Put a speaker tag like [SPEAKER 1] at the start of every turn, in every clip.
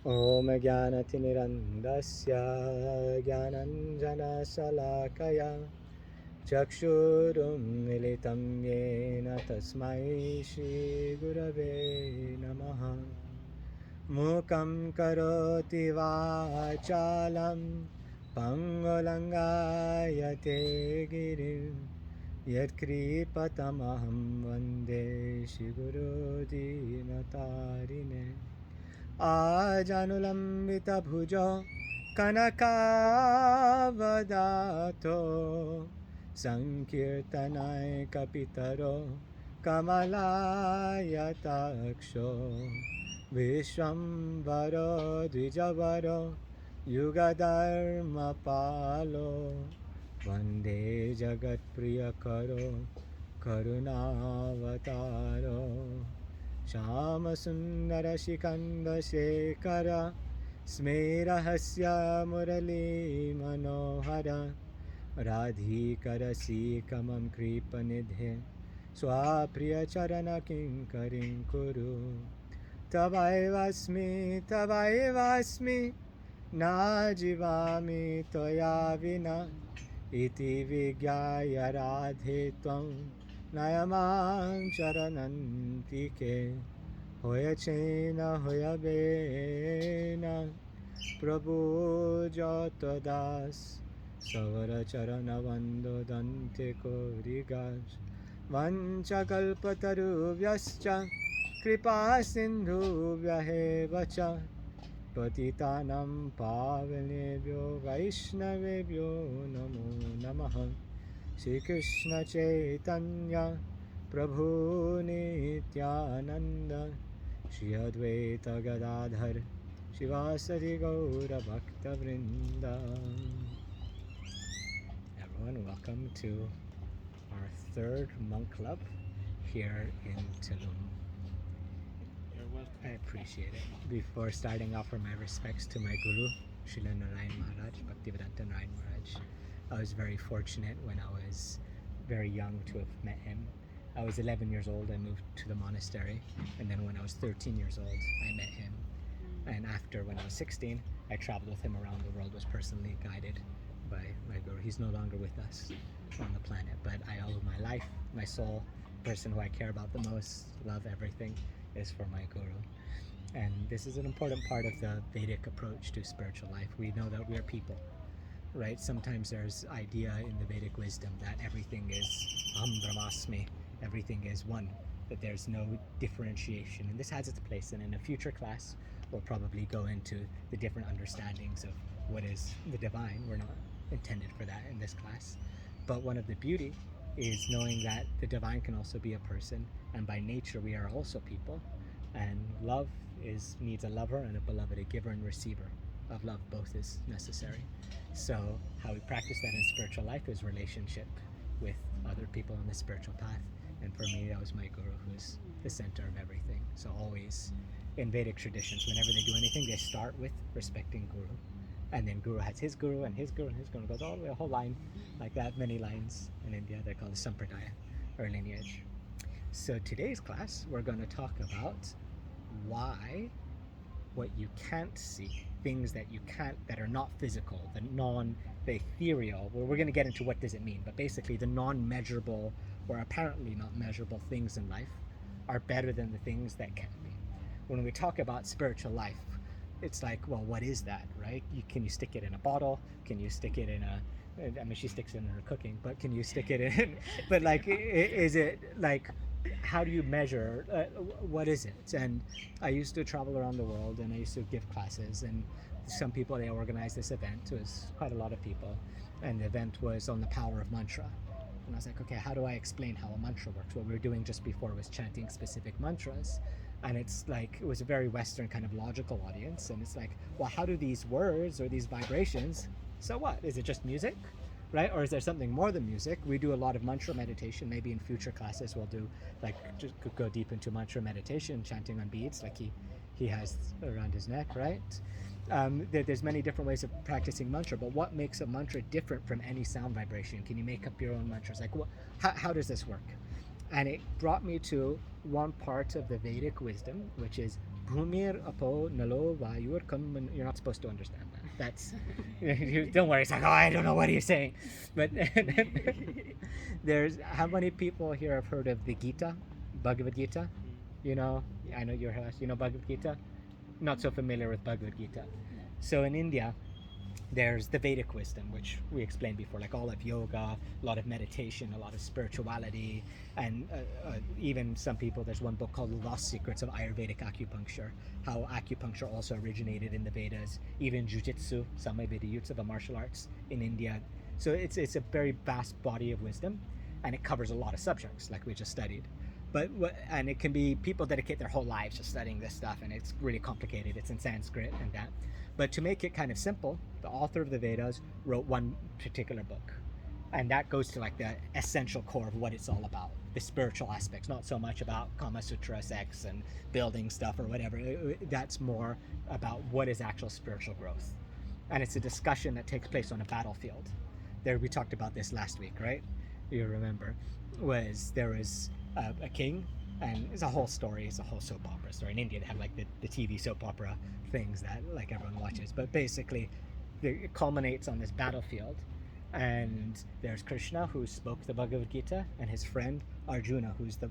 [SPEAKER 1] ॐ ज्ञानतिमिरन्दस्य ज्ञानञ्जनशलाकया चक्षुरुन्मिलितं येन तस्मै श्रीगुरवे नमः। मूकं करोति वाचालं पङ्गुलङ्गायते गिरिं यत्कृपतमहं वन्दे श्रीगुरुदीनतारिणे। आजानुलम्बितभुजो कनकावदातो सङ्कीर्तनैकपितरो कमलायताक्षो विश्वम्भरो द्विजवरो युगधर्मपालो वन्दे जगत्प्रियकरो करुणावतारो श्यामसुन्दरशिखण्डशेखर स्मेरहस्य मुरलीमनोहर राधिकरसिकमं कृपनिधे स्वाप्रियचरणकिङ्करीं कुरु। तवैवास्मि न जीवामि त्वया विना इति विज्ञाय राधे त्वं नयमां चरणन्तिके। হয়েছে না হইবে না প্রভু যত দাস সবর চরণ বন্দো দন্তে করি গাস वंशकल्पतरुभ्यश्च कृपा सिन्धुभ्यः च पतितानां पावनेभ्यो वैष्णवेभ्यो नमो नमः। श्रीकृष्ण चैतन्य प्रभु Nityanand Shri Advaita Gadadhar शिवासरि गौरभक्तवृंद। Everyone, welcome to our third monk club here in Tulum.
[SPEAKER 2] You're welcome.
[SPEAKER 1] I appreciate it. Before starting, offer my respects to my guru, Srila Narayan Maharaj, Bhaktivedanta Narayan Maharaj. I was very fortunate when I was very young to have met him. I was 11 years old, I moved to the monastery, and then when I was 13 years old, I met him. And after, when I was 16, I traveled with him around the world, was personally guided by my guru. He's no longer with us on the planet, but I owe my life, my soul, the person who I care about the most, love everything, is for my guru. And this is an important part of the Vedic approach to spiritual life. We know that we are people, right? Sometimes there's idea in the Vedic wisdom that everything is Aham Brahmasmi, everything is one, that there's no differentiation, and this has its place. And in a future class we'll probably go into the different understandings of what is the divine. We're not intended for that in this class, but one of the beauty is knowing that the divine can also be a person, and by nature we are also people, and love needs a lover and a beloved, a giver and receiver of love. Both is necessary. So how we practice that in spiritual life is relationship with other people on the spiritual path. And for me, that was my guru, who's the center of everything. So always in Vedic traditions, whenever they do anything, they start with respecting guru, and then guru has his guru and his guru and his guru, goes all the way, a whole line like that. Many lines in India, they're called sampradaya, or lineage. So today's class, we're going to talk about why what you can't see, things that you can't, that are not physical, the ethereal, well, we're going to get into what does it mean, but basically the non-measurable or apparently not measurable things in life are better than the things that can be. When we talk about spiritual life, it's like, well, what is that, right? Can you stick it in a bottle? Can you stick it in a, I mean, she sticks it in her cooking, but can you stick it in, but like, is it like, how do you measure, what is it? And I used to travel around the world, and I used to give classes, and some people, they organized this event. It was quite a lot of people, and the event was on the power of mantra. And I was like, okay, how do I explain how a mantra works? What we were doing just before was chanting specific mantras, and it's like, it was a very Western kind of logical audience, and it's like, well, how do these words or these vibrations, so what? Is it just music? Right? Or is there something more than music? We do a lot of mantra meditation. Maybe in future classes we'll do, like, just go deep into mantra meditation, chanting on beads like he has around his neck, right? There's many different ways of practicing mantra, but what makes a mantra different from any sound vibration? Can you make up your own mantras? Like, how does this work? And it brought me to one part of the Vedic wisdom, which is Bhumir apo nalo vayur kam. You're not supposed to understand that. That's don't worry. It's like, oh, I don't know what you're saying, but there's how many people here have heard of the Gita, Bhagavad Gita? You know, I know you're you know Bhagavad Gita. Not so familiar with Bhagavad Gita. So in India, there's the Vedic wisdom, which we explained before, like all of yoga, a lot of meditation, a lot of spirituality, and even some people, there's one book called The Lost Secrets of Ayurvedic Acupuncture, how acupuncture also originated in the Vedas, even jiu-jitsu, Samaveda Yutsava martial arts in India. So it's a very vast body of wisdom, and it covers a lot of subjects, like we just studied. And it can be people dedicate their whole lives to studying this stuff, and it's really complicated. It's in Sanskrit and that. But to make it kind of simple, the author of the Vedas wrote one particular book, and that goes to like the essential core of what it's all about, the spiritual aspects, not so much about Kama Sutra, sex, and building stuff or whatever. That's more about what is actual spiritual growth. And it's a discussion that takes place on a battlefield. There, we talked about this last week, right? You remember, there was a king, and it's a whole story. It's a whole soap opera story. In India, they have like the TV soap opera things that like everyone watches. But basically, it culminates on this battlefield, and there's Krishna, who spoke the Bhagavad Gita, and his friend Arjuna, who's the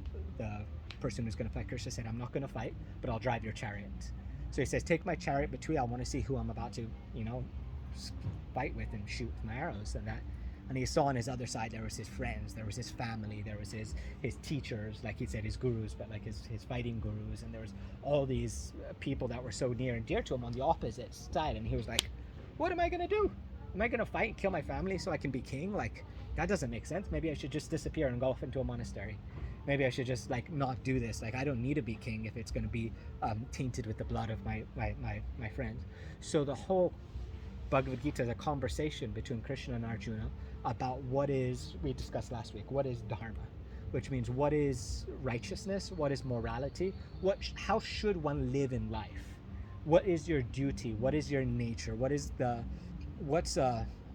[SPEAKER 1] person who's going to fight. Krishna said, "I'm not going to fight, but I'll drive your chariot." So he says, "Take my chariot between. I want to see who I'm about to, fight with and shoot with my arrows and that." And he saw on his other side there was his friends, there was his family, there was his teachers, like he said, his gurus, but like his fighting gurus, and there was all these people that were so near and dear to him on the opposite side. And he was like, "What am I gonna do? Am I gonna fight and kill my family so I can be king? Like, that doesn't make sense. Maybe I should just disappear and go off into a monastery. Maybe I should just like not do this. Like, I don't need to be king if it's gonna be tainted with the blood of my friends." So the whole Bhagavad Gita is a conversation between Krishna and Arjuna about we discussed last week, what is Dharma, which means what is righteousness, what is morality, how should one live in life, what is your duty, what is your nature,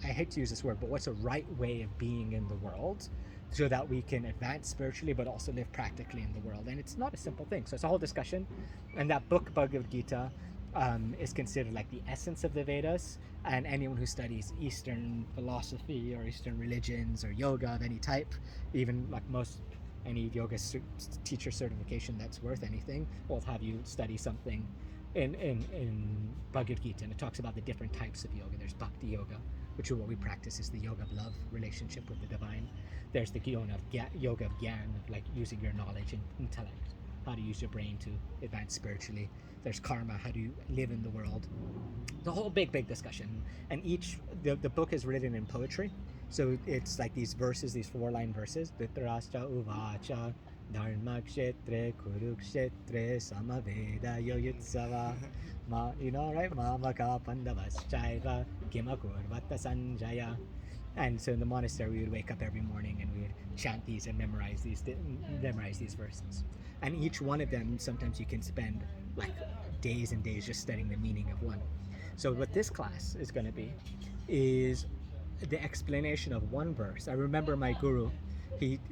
[SPEAKER 1] I hate to use this word, but what's a right way of being in the world so that we can advance spiritually but also live practically in the world. And it's not a simple thing. So it's a whole discussion. And that book, Bhagavad Gita, is considered like the essence of the Vedas, and anyone who studies Eastern philosophy or Eastern religions or yoga of any type, even like any yoga teacher certification that's worth anything, will have you study something in Bhagavad Gita. And it talks about the different types of yoga. There's Bhakti Yoga, which is what we practice, is the yoga of love, relationship with the divine. There's the yoga of Gyan, of like using your knowledge and intellect, how to use your brain to advance spiritually. There's karma, how do you live in the world. The whole big discussion. And the book is written in poetry. So it's like these verses, these 4-line verses. Dhritarashtra uvacha dharma kshetre kurukshetre samaveda yoyutsava. Right? Mamaka pandavaschaiva kimakurvata sanjaya. And so in the monastery, we would wake up every morning and we would chant these and memorize these verses. And each one of them, sometimes you can spend like days and days just studying the meaning of one. So what this class is going to be is the explanation of one verse. I remember my guru,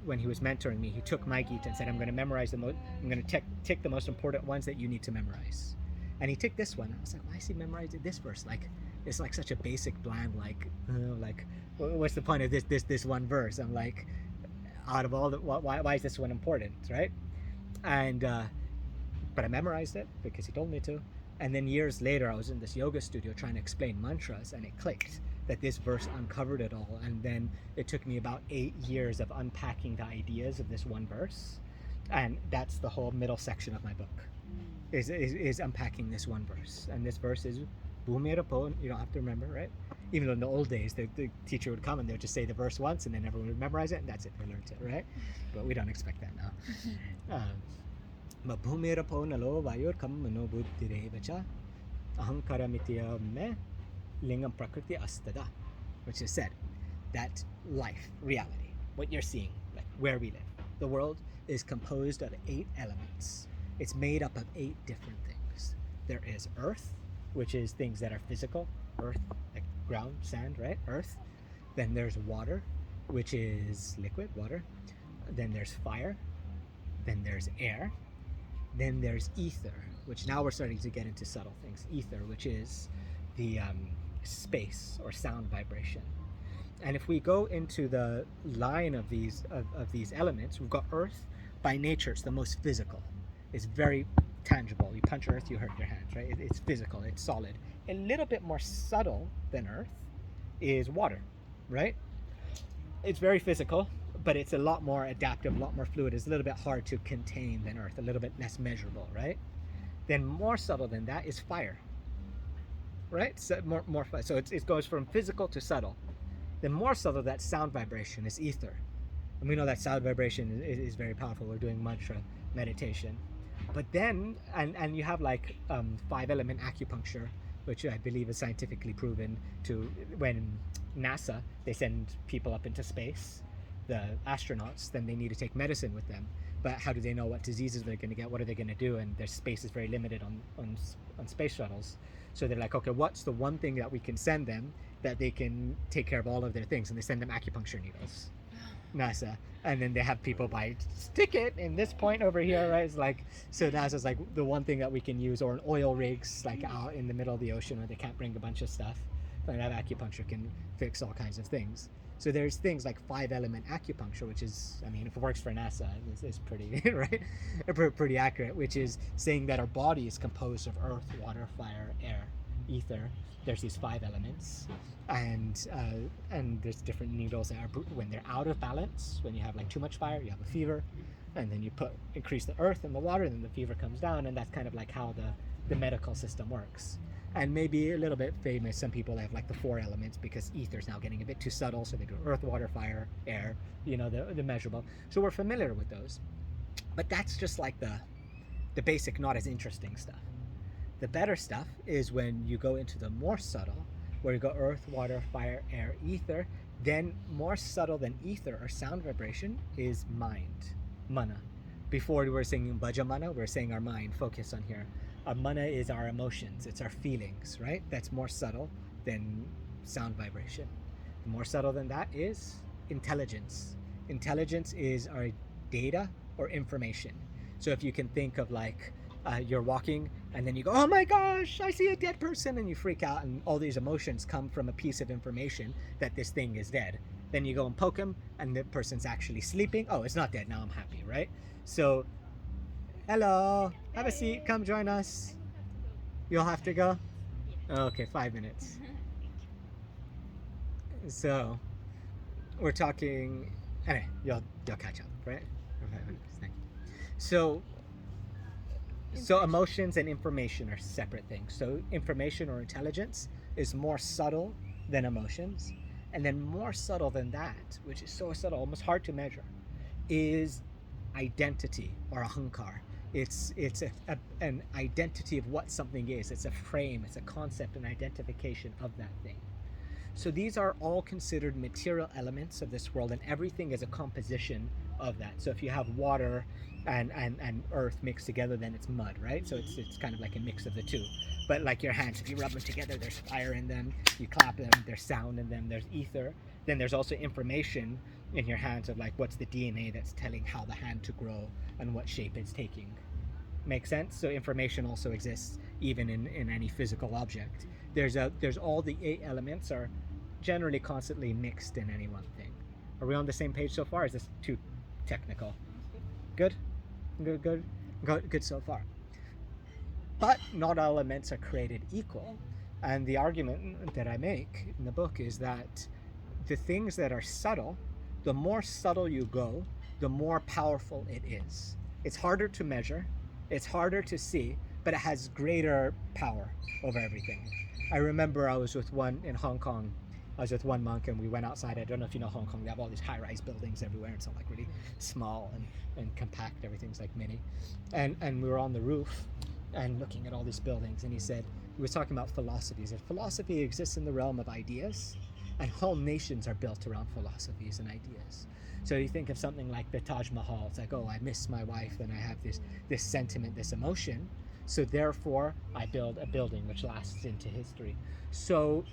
[SPEAKER 1] when he was mentoring me, he took my Gita and said, "I'm going to memorize I'm going to take the most important ones that you need to memorize." And he took this one. I was like, why is he memorizing this verse? Like, it's like such a basic, bland, like what's the point of this one verse? I'm like, out of all why is this one important, right? And but I memorized it because he told me to. And then years later, I was in this yoga studio trying to explain mantras, and it clicked that this verse uncovered it all. And then it took me about 8 years of unpacking the ideas of this one verse, and that's the whole middle section of my book, is unpacking this one verse. And this verse is Bhumirapo. You don't have to remember, right? Even though in the old days, the teacher would come and they would just say the verse once, and then everyone would memorize it, and that's it, they learned it, right? But we don't expect that now. Bhumirapo nalo vayur kam mano buddhirevacha ahankaramitiya me lingam prakriti astada, which is said that life, reality, what you're seeing, like where we live, the world is composed of 8 elements. It's made up of 8 different things. There is earth, which is things that are physical, earth, like ground, sand, right? Earth. Then there's water, which is liquid, water. Then there's fire. Then there's air. Then there's ether, which now we're starting to get into subtle things. Ether, which is the space or sound vibration. And if we go into the line of these elements, we've got earth. By nature, it's the most physical. It's very tangible. You punch earth, you hurt your hands, right? It's physical, it's solid. A little bit more subtle than earth is water, right? It's very physical, but it's a lot more adaptive, a lot more fluid. It's a little bit hard to contain than earth, a little bit less measurable, right? Then more subtle than that is fire, right? So more so it goes from physical to subtle. Then more subtle, that sound vibration is ether. And we know that sound vibration is very powerful. We're doing mantra meditation. But then, and you have like 5-element acupuncture, which I believe is scientifically proven to, when NASA, they send people up into space, the astronauts, then they need to take medicine with them. But how do they know what diseases they're going to get? What are they going to do? And their space is very limited on space shuttles. So they're like, okay, what's the one thing that we can send them that they can take care of all of their things? And they send them acupuncture needles. NASA, and then they have people stick it in this point over here, right? It's like, so NASA's like the one thing that we can use, or an oil rigs like out in the middle of the ocean where they can't bring a bunch of stuff, and that acupuncture can fix all kinds of things. So there's things like 5-element acupuncture, which is, I mean, if it works for NASA, it's pretty right, pretty accurate, which is saying that our body is composed of earth, water, fire, air, ether. There's these 5 elements, and there's different needles that are, when they're out of balance, when you have like too much fire, you have a fever, and then you increase the earth and the water, and then the fever comes down, and that's kind of like how the medical system works. And maybe a little bit famous, some people have like the 4 elements, because ether's now getting a bit too subtle, so they do earth, water, fire, air, the measurable. So we're familiar with those, but that's just like the basic, not as interesting stuff. The better stuff is when you go into the more subtle, where you go earth, water, fire, air, ether. Then more subtle than ether or sound vibration is mind, mana. Before we were saying bhaja mana, we're saying our mind, focus on here. Our mana is our emotions, it's our feelings, right? That's more subtle than sound vibration. More subtle than that is intelligence. Intelligence is our data or information. So if you can think of like, you're walking and then you go, oh my gosh, I see a dead person, and you freak out, and all these emotions come from a piece of information that this thing is dead. Then you go and poke him and the person's actually sleeping. Oh, it's not dead, now I'm happy, right? So, hello, have a seat, come join us. You'll have to go? Okay, 5 minutes. So, we're talking, anyway, you'll catch up, right? For 5 minutes, thank you. So emotions and information are separate things. So information or intelligence is more subtle than emotions. And then more subtle than that, which is so subtle, almost hard to measure, is identity or ahankar. It's an identity of what something is. It's a frame, it's a concept, an identification of that thing. So these are all considered material elements of this world, and everything is a composition of that. So if you have water and earth mixed together, then it's mud, right? So it's kind of like a mix of the two. But like your hands, if you rub them together, there's fire in them. You clap them, there's sound in them, there's ether. Then there's also information in your hands of like what's the DNA that's telling how the hand to grow and what shape it's taking. Make sense? So information also exists even in any physical object. There's all the 8 elements are generally constantly mixed in any one thing. Are we on the same page so far? Is this too technical? Good so far. But not all elements are created equal. And the argument that I make in the book is that the things that are subtle, the more subtle you go, the more powerful it is. It's harder to measure, it's harder to see, but it has greater power over everything. I remember I was with one in Hong Kong. I was with one monk and we went outside. I don't know if you know Hong Kong, they have all these high-rise buildings everywhere. It's all like really small and compact, everything's like mini. And we were on the roof and looking at all these buildings, and he was talking about philosophies. And philosophy exists in the realm of ideas, and whole nations are built around philosophies and ideas. So you think of something like the Taj Mahal, it's like, oh, I miss my wife and I have this sentiment, this emotion, so therefore I build a building which lasts into history. So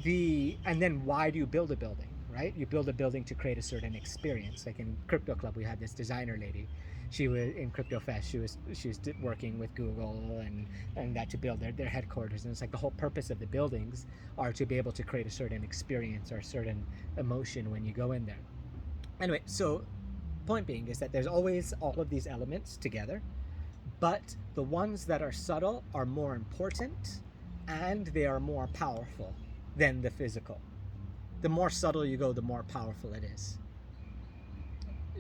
[SPEAKER 1] and then why do you build a building, right? You build a building to create a certain experience. Like in Crypto Club, we had this designer lady. She was in CryptoFest. She was working with Google and that to build their headquarters. And it's like the whole purpose of the buildings are to be able to create a certain experience or a certain emotion when you go in there. Anyway, so point being is that there's always all of these elements together, but the ones that are subtle are more important and they are more powerful than the physical. The more subtle you go, the more powerful it is.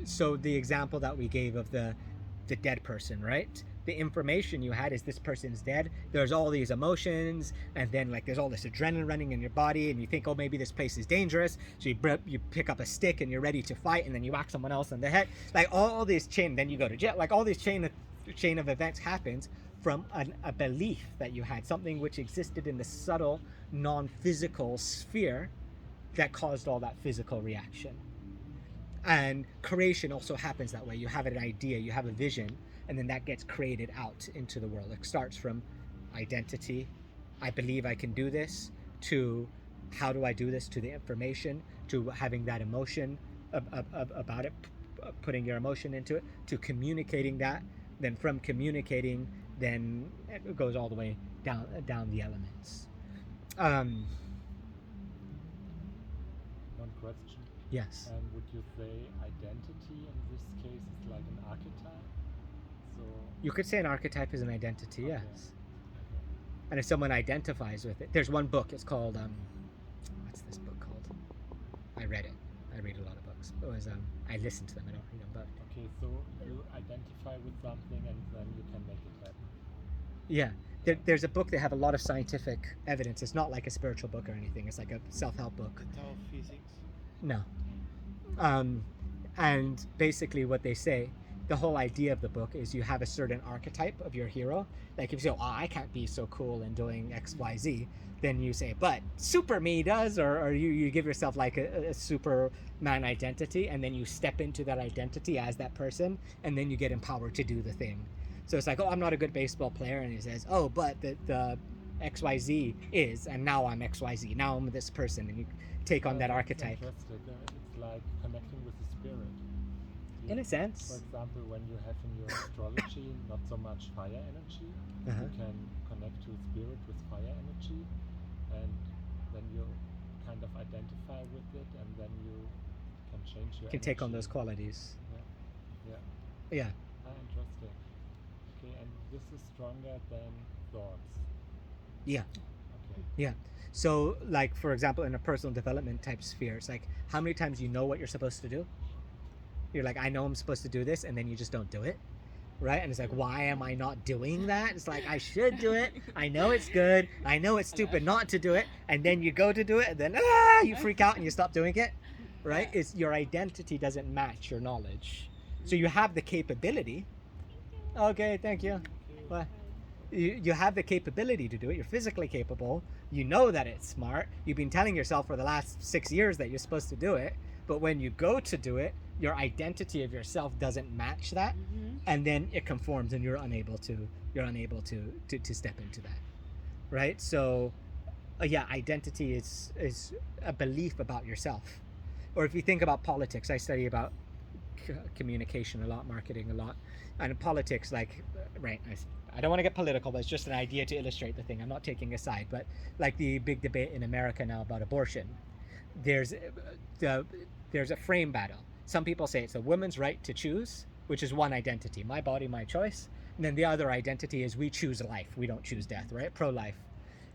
[SPEAKER 1] So the example that we gave of the dead person, right? The information you had is this person's dead. There's all these emotions, and then like there's all this adrenaline running in your body, and you think, oh, maybe this place is dangerous. So you pick up a stick and you're ready to fight, and then you whack someone else on the head. Like all these chain, then you go to jail. Like all these chain of events happens from a belief that you had, something which existed in the subtle, non-physical sphere that caused all that physical reaction. And creation also happens that way. You have an idea, you have a vision, and then that gets created out into the world. It starts from identity, I believe I can do this, to how do I do this, to the information, to having that emotion about it, putting your emotion into it, to communicating that. Then from communicating, then it goes all the way down the elements.
[SPEAKER 2] One question.
[SPEAKER 1] Yes.
[SPEAKER 2] Would you say identity in this case is like an archetype? So
[SPEAKER 1] You could say an archetype is an identity,
[SPEAKER 2] Okay.
[SPEAKER 1] yes. And if someone identifies with it, there's one book. It's called what's this book called? I read it. I read a lot of books. It was I listen to them. I don't read them, but
[SPEAKER 2] okay, so you identify with something and then you can make it happen.
[SPEAKER 1] yeah. There's a book that have a lot of scientific evidence. It's not like a spiritual book or anything. It's like a self-help book.
[SPEAKER 3] The Tao of Physics.
[SPEAKER 1] No. And basically what they say, the whole idea of the book is you have a certain archetype of your hero. Like if you say, oh, I can't be so cool in doing X, Y, Z, then you say, but super me does, or you give yourself like a Superman identity, and then you step into that identity as that person, and then you get empowered to do the thing. So it's like, oh, I'm not a good baseball player, and he says, oh, but the XYZ is, and now I'm XYZ, now I'm this person, and you take on that
[SPEAKER 2] That's
[SPEAKER 1] archetype.
[SPEAKER 2] interesting. It's like connecting with the spirit.
[SPEAKER 1] In a
[SPEAKER 2] For
[SPEAKER 1] sense.
[SPEAKER 2] example, when you have in your astrology not so much fire energy,
[SPEAKER 1] Uh-huh.
[SPEAKER 2] you can connect to spirit with fire energy, and then you kind of identify with it, and then you can change your
[SPEAKER 1] Can take on
[SPEAKER 2] energy.
[SPEAKER 1] those qualities.
[SPEAKER 2] Yeah.
[SPEAKER 1] Yeah.
[SPEAKER 2] Interesting. Okay, and this is stronger than thoughts.
[SPEAKER 1] Yeah.
[SPEAKER 2] Okay.
[SPEAKER 1] Yeah. So, like, for example, in a personal development type sphere, it's like how many times you know what you're supposed to do? You're like, I know I'm supposed to do this, and then you just don't do it. Right? And it's like, why am I not doing that? It's like, I should do it. I know it's good. I know it's stupid not to do it. And then you go to do it, and then, you freak out and you stop doing it. Right? It's your identity doesn't match your knowledge. So you have the capability. Okay, thank you. What? You have the capability to do it. You're physically capable. You know that it's smart. You've been telling yourself for the last 6 years that you're supposed to do it. But when you go to do it, your identity of yourself doesn't match that, and then it conforms, and you're unable to step into that, right? So, yeah, identity is a belief about yourself. Or if you think about politics, I study about communication a lot, marketing a lot, and in politics, like, right, I don't want to get political, but it's just an idea to illustrate the thing. I'm not taking a side, but like the big debate in America now about abortion, there's a frame battle. Some people say it's a woman's right to choose, which is one identity, my body, my choice. And then the other identity is we choose life, we don't choose death, right? Pro-life.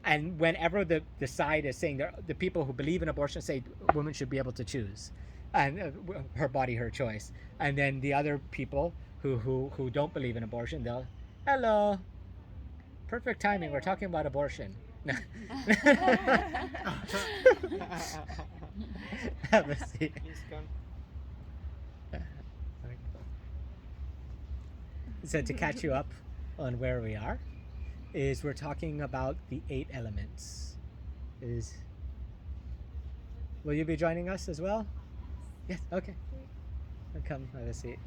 [SPEAKER 1] And whenever the side is saying, the people who believe in abortion say women should be able to choose, and her body, her choice. And then the other people who don't believe in abortion, they'll, hello, perfect timing, we're talking about abortion. Have a seat.
[SPEAKER 3] He's gone.
[SPEAKER 1] So to catch you up on where we are, is we're talking about the 8 elements. Will you be joining us as well? Yes, okay. Come, have a seat.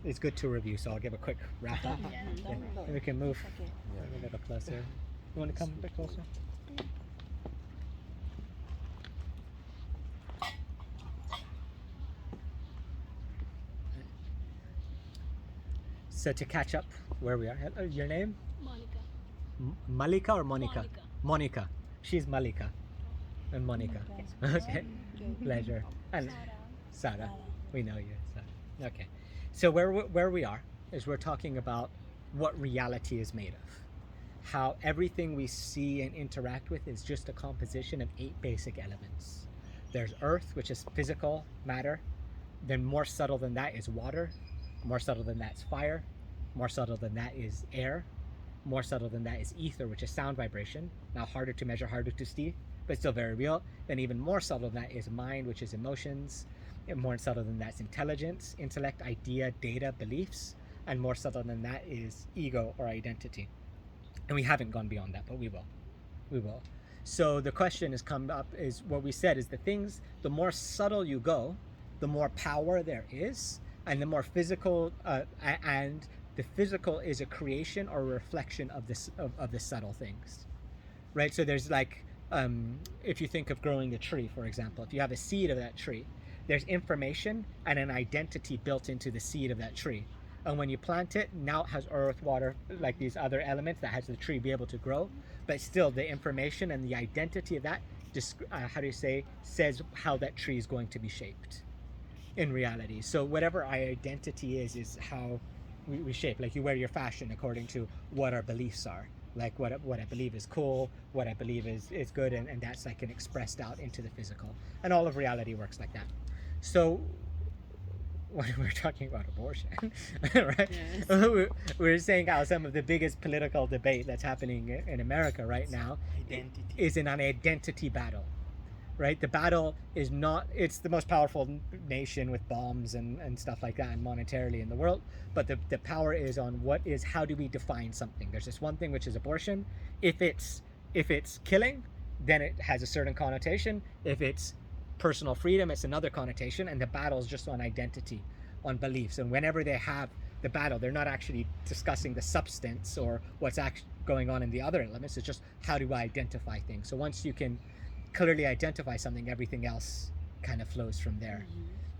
[SPEAKER 1] It's good to review, so I'll give a quick wrap up. Yeah. And we can move a little closer. You want to come a bit closer? So to catch up where we are, your name?
[SPEAKER 3] Monica.
[SPEAKER 1] Malika or Monica?
[SPEAKER 3] Monica.
[SPEAKER 1] Monica. She's Malika and Monica. Okay. Pleasure. And Sarah. We know you. Sarah. Okay. So where we are is we're talking about what reality is made of. How everything we see and interact with is just a composition of 8 basic elements. There's earth, which is physical matter. Then more subtle than that is water. More subtle than that is fire. More subtle than that is air. More subtle than that is ether, which is sound vibration. Now harder to measure, harder to see, but still very real. Then even more subtle than that is mind, which is emotions. And more subtle than that is intelligence, intellect, idea, data, beliefs. And more subtle than that is ego or identity. And we haven't gone beyond that, but we will. We will. So the question has come up is what we said is the more subtle you go, the more power there is, and the more physical, and the physical is a creation or a reflection of the subtle things, right? So there's like, if you think of growing a tree, for example, if you have a seed of that tree, there's information and an identity built into the seed of that tree. And when you plant it, now it has earth, water, like these other elements that has the tree be able to grow. But still, the information and the identity of that, says how that tree is going to be shaped in reality. So whatever our identity is how we shape. Like you wear your fashion according to what our beliefs are. Like what I believe is cool, what I believe is good, and that's like an expressed out into the physical. And all of reality works like that. So when we're talking about abortion, right? Yes. We're saying how some of the biggest political debate that's happening in America right now is an identity battle, right? The battle is not, it's the most powerful nation with bombs and stuff like that and monetarily in the world, but the power is on how do we define something? There's this one thing which is abortion. If it's killing, then it has a certain connotation. If it's personal freedom, it's another connotation, and the battle is just on identity, on beliefs. And whenever they have the battle, they're not actually discussing the substance or what's actually going on in the other elements. It's just how do I identify things. So once you can clearly identify something, everything else kind of flows from there.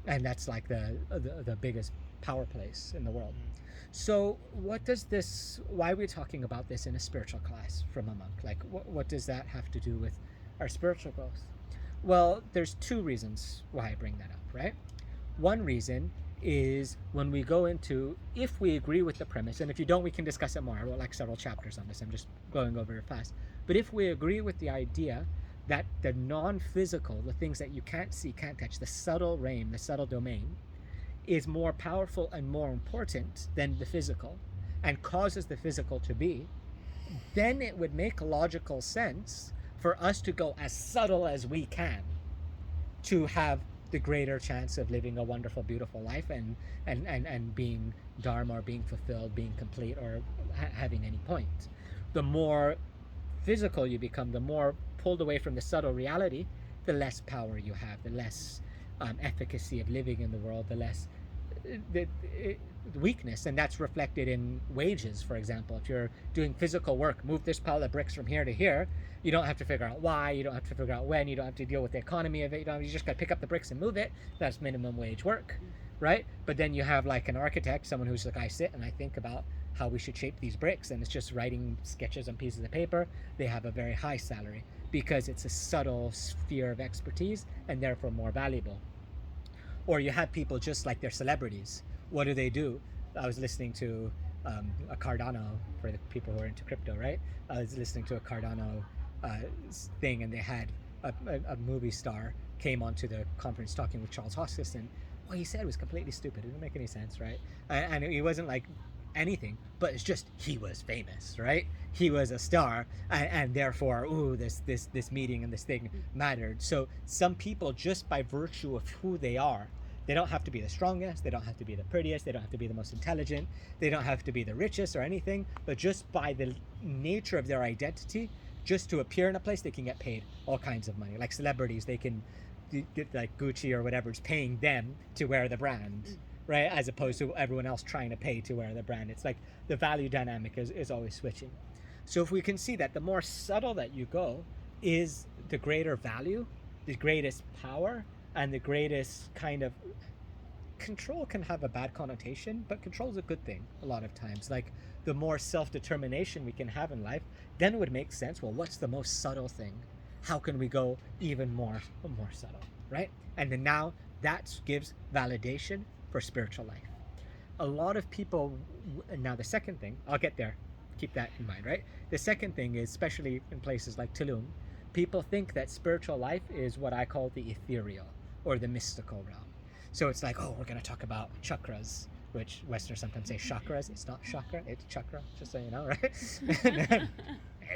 [SPEAKER 1] And that's like the biggest power place in the world. So why are we talking about this in a spiritual class from a monk? Like what does that have to do with our spiritual growth? Well, there's 2 reasons why I bring that up, right? One reason is when we go into, if we agree with the premise, and if you don't, we can discuss it more. I wrote like several chapters on this. I'm just going over it fast. But if we agree with the idea that the non-physical, the things that you can't see, can't touch, the subtle realm, the subtle domain, is more powerful and more important than the physical and causes the physical to be, then it would make logical sense for us to go as subtle as we can to have the greater chance of living a wonderful, beautiful life and being Dharma or being fulfilled, being complete, or having any point. The more physical you become, the more pulled away from the subtle reality, the less power you have, the less efficacy of living in the world, the less the weakness. And that's reflected in wages, for example. If you're doing physical work, move this pile of bricks from here to here, you don't have to figure out why, you don't have to figure out when, you don't have to deal with the economy of it, you just got to pick up the bricks and move it. That's minimum wage work, right? But then you have like an architect, someone who's like, I sit and I think about how we should shape these bricks, and it's just writing sketches on pieces of paper. They have a very high salary because it's a subtle sphere of expertise and therefore more valuable. Or you have people just like they're celebrities. What do? I was listening to a Cardano, for the people who are into crypto, right? I was listening to a Cardano thing, and they had a movie star came onto the conference talking with Charles Hoskinson. What he said was completely stupid. It didn't make any sense, right? And he wasn't like anything, but it's just he was famous, right? He was a star, and therefore, this meeting and this thing mattered. So some people, just by virtue of who they are, they don't have to be the strongest, they don't have to be the prettiest, they don't have to be the most intelligent, they don't have to be the richest or anything, but just by the nature of their identity, just to appear in a place, they can get paid all kinds of money. Like celebrities, they can get like Gucci or whatever is paying them to wear the brand, right? As opposed to everyone else trying to pay to wear the brand. It's like the value dynamic is always switching. So if we can see that the more subtle that you go is the greater value, the greatest power, and the greatest kind of control can have a bad connotation, but control is a good thing a lot of times. Like, the more self-determination we can have in life, then it would make sense. Well, what's the most subtle thing? How can we go even more subtle, right? And then now that gives validation for spiritual life. A lot of people, now the second thing, I'll get there, keep that in mind, right? The second thing is, especially in places like Tulum, people think that spiritual life is what I call the ethereal or the mystical realm. So it's like, oh, we're going to talk about chakras, which Westerners sometimes say chakras. It's not chakra, it's chakra, just so you know, right? It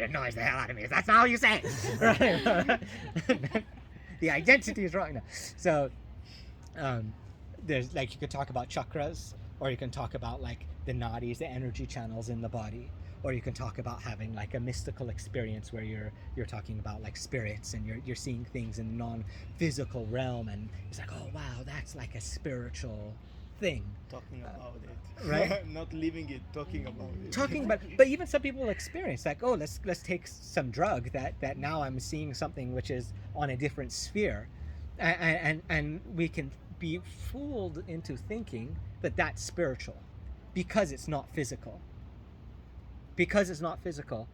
[SPEAKER 1] annoys the hell out of me. That's not how you say it, right? The identity is wrong. No. So there's, like, you could talk about chakras, or you can talk about like the nadis, the energy channels in the body, or you can talk about having like a mystical experience where you're talking about like spirits and you're seeing things in the non-physical realm, and it's like, oh wow, that's like a spiritual thing.
[SPEAKER 3] Talking about it,
[SPEAKER 1] right?
[SPEAKER 3] Not living it, talking about it.
[SPEAKER 1] Talking about, but even some people experience like, oh, let's take some drug that now I'm seeing something which is on a different sphere, and we can be fooled into thinking that that's spiritual because it's not physical. Because it's not physical,